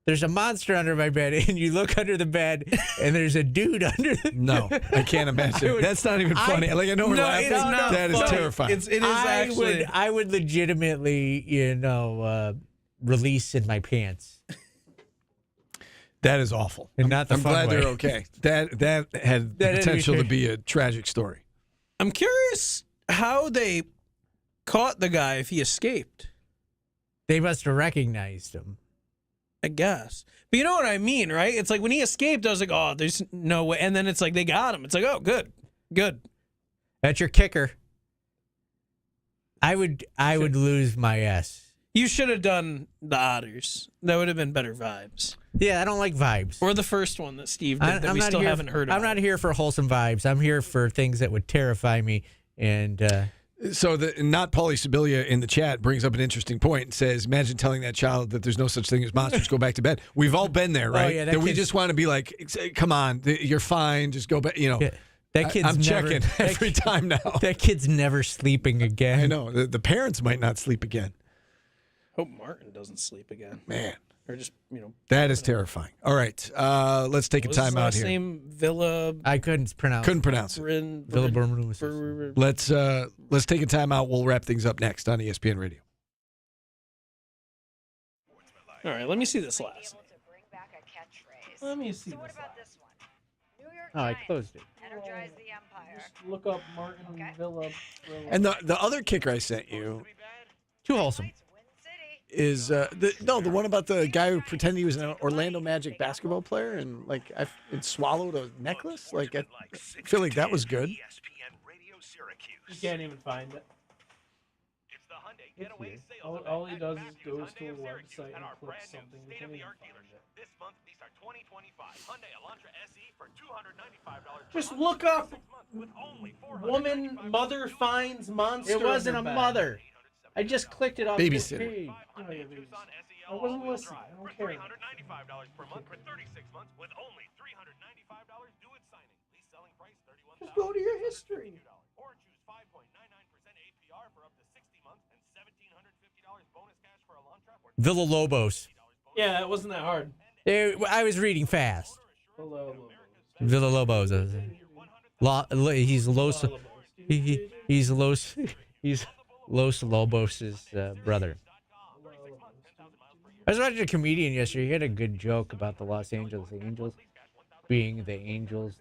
There's a monster under my bed, and you look under the bed, and there's a dude under the No, I can't imagine. That's not even funny. I know we're laughing. That is terrifying. It is actually. I would legitimately, release in my pants. That is awful. And not the I'm fun glad way. they're okay. That had the potential to be a tragic story. I'm curious how they caught the guy if he escaped. They must have recognized him. I guess. But you know what I mean, right? It's like when he escaped, I was like, oh, there's no way. And then it's like they got him. It's like, oh, good. That's your kicker. I would lose my ass. You should have done the Otters. That would have been better vibes. Yeah, I don't like vibes. Or the first one that Steve did that we still haven't heard of. I'm not here for wholesome vibes. I'm here for things that would terrify me. And so not Paulie Sibilia in the chat brings up an interesting point and says, imagine telling that child that there's no such thing as monsters, go back to bed. We've all been there, right? Oh, yeah, that we just want to be like, come on, you're fine, just go back. Yeah, that kid's I'm checking every time now. That kid's never sleeping again. I know. The parents might not sleep again. Hope Martin doesn't sleep again. Man. Or just, That is terrifying. All right. Let's take a What was his timeout last here. name? Villa. I couldn't pronounce it. Villa Bermuda. Let's take a timeout. We'll wrap things up next on ESPN Radio. All right, let me see this last. Let me see this last. Oh, I closed it. Energize the Empire. Just look up Martin Villa. And the other kicker I sent you, too wholesome, is the one about the guy who pretended he was an Orlando Magic basketball player and it swallowed a necklace. I feel like that was good. You can't even find it. All he does is goes to a website and clicks something. You can't even find it. This month, these are 2025 Hyundai Elantra SE for $295. Just look up woman mother finds monster. It wasn't a in her bed. mother. I just clicked it off Babysitter. this page. I wasn't listening. I don't care. $395 per month for 36 months with only $395 due at signing. Lease selling price $31,000. Just go to your history. Or choose 5.99% APR for up to 60 months and $1,750 bonus cash for Elantra. Villa Lobos. Yeah, it wasn't that hard. I was reading fast. Hello. Villa Lobos. He's Los. He's Los. He's Los Lobos' brother. I was watching a comedian yesterday. He had a good joke about the Los Angeles Angels being the Angels.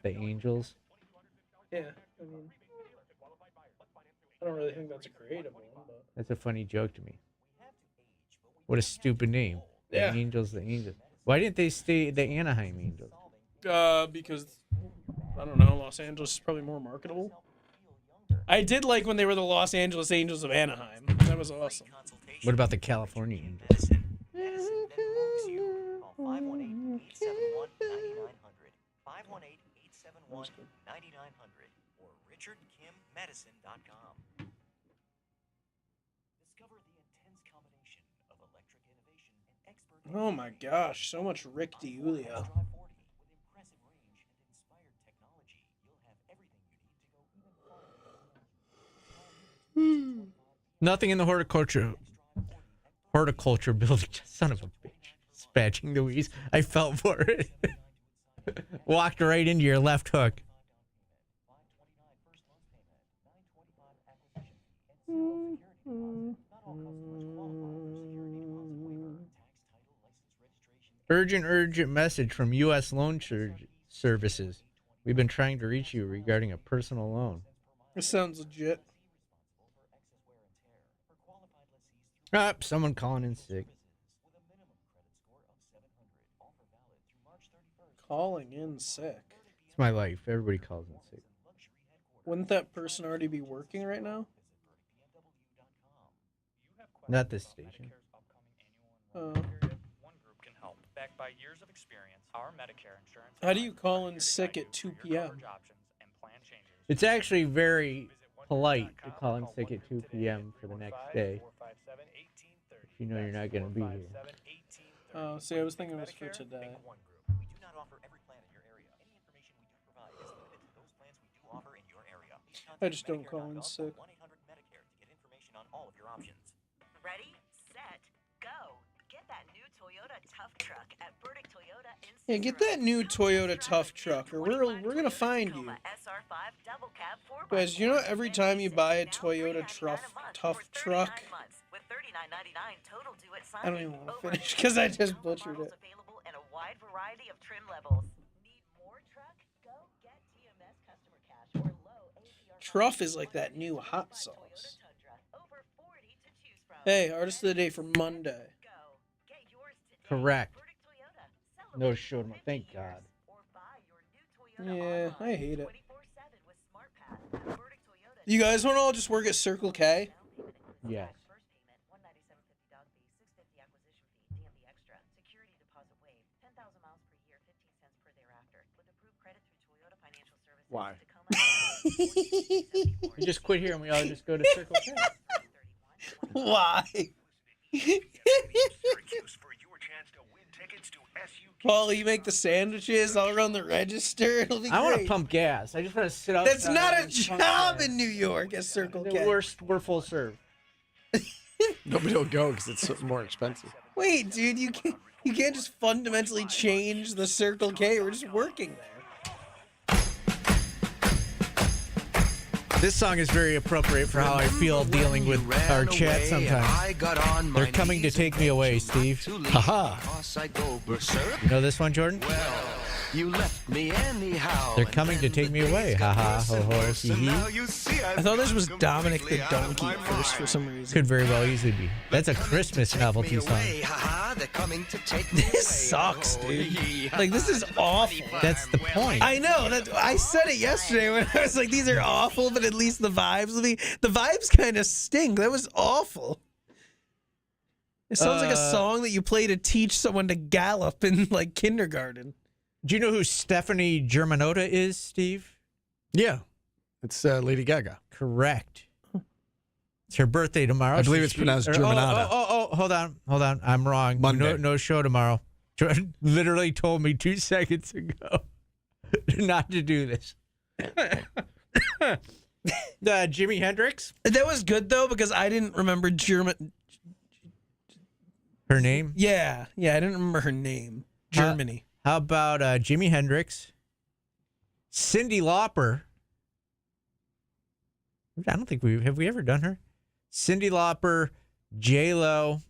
Yeah, I mean, I don't really think that's a creative one, but That's a funny joke to me. What a stupid name. The Yeah. Angels. Why didn't they stay the Anaheim Angels? Because I don't know, Los Angeles is probably more marketable. I did like when they were the Los Angeles Angels of Anaheim. That was awesome. What about the California Angels? Call 518-871-9900, 518-871-9900, or richardkimmedicine.com. Discover the intense combination of electric innovation and expert Oh my gosh, so much Rick DiUlia. Nothing in the horticulture building. Son of a bitch. Dispatching the weeds. I felt for it. Walked right into your left hook. Urgent message from U.S. Loan Services. We've been trying to reach you regarding a personal loan. This sounds legit. Someone calling in sick. Calling in sick. It's my life. Everybody calls in sick. Wouldn't that person already be working right now? Not this station. Oh. One group can help. Backed by years of experience, our Medicare insurance. How do you call in sick at 2 p.m.? It's actually very polite to call in sick at 2 p.m. for the next day. If you know you're not going to be here. Oh, see, I was thinking it was for today. We do not offer every plan in your area. Any information we do provide is limited to those plans we do offer in your area. I just don't call in sick. 1-800-MEDICARE to get information on all of your options. Ready, set, go. Get that new Toyota Tough Truck at Burdick Toyota in Yeah, get that new Toyota Tough Truck, or we're gonna find you. SR5 double cab 4x4. Guys, you know every time you buy a Toyota Tough Truck, with $39.99 total due at I don't even want to finish because I just butchered it. available in a wide variety of trim levels. Need more truck? Go get TMS customer cash or low APR. Truff is like that new hot sauce. Hey, artist of the day for Monday. Correct. No showed him. Thank God. Yeah, I hate it. You guys want to all just work at Circle K? Yes. Why? We just quit here and we all just go to Circle K. Why? Paul, you make the sandwiches. I'll run the register. It'll be great. I want to pump gas. I just want to sit outside. That's not a and pump job gas. in New York at Circle K. We're full serve. Nobody will go because it's more expensive. Wait, dude, you can't just fundamentally change the Circle K. We're just working there. This song is very appropriate for how I feel dealing with our chat sometimes. They're coming to take me away, Steve. Haha. You know this one, Jordan? You left me anyhow. They're coming to take me away. Haha, ho ho, hee hee. I thought this was Dominic the Donkey at first for some reason. Could very well easily be. That's a Christmas novelty song. This sucks, dude. Like, this is awful. That's the point. I know. I said it yesterday when I was like, these are awful, but at least the vibes will be. The vibes kind of stink. That was awful. It sounds like a song that you play to teach someone to gallop in, like, kindergarten. Do you know who Stephanie Germanotta is, Steve? Yeah. It's Lady Gaga. Correct. It's her birthday tomorrow. I believe it's pronounced Germanotta. Hold on. I'm wrong. Monday. No show tomorrow. Jordan literally told me 2 seconds ago not to do this. Jimi Hendrix? That was good, though, because I didn't remember Her name? Yeah, I didn't remember her name. Germany. How about Jimi Hendrix? Cyndi Lauper. I don't think have we ever done her? Cyndi Lauper, J-Lo.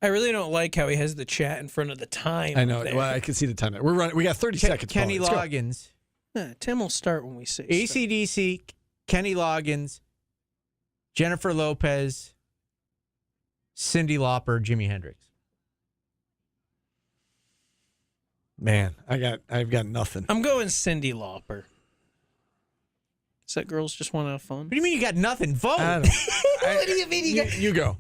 I really don't like how he has the chat in front of the time. I know. there. Well, I can see the time. We're running. We got 30 seconds. Kenny Paul. Let's go. Loggins. Tim will start when we say AC/DC, Kenny Loggins, Jennifer Lopez, Cyndi Lauper, Jimi Hendrix. Man, I've got nothing. I'm going Cyndi Lauper. Is that girls just want to have fun? What do you mean you got nothing? Vote. What do you mean You go.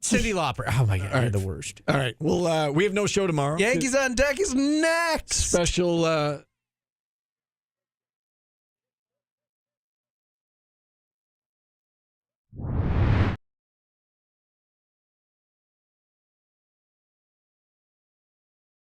Cyndi Lauper. Oh my God, All you're right. the worst. All right. Well, we have no show tomorrow. Yankees on deck is next. Special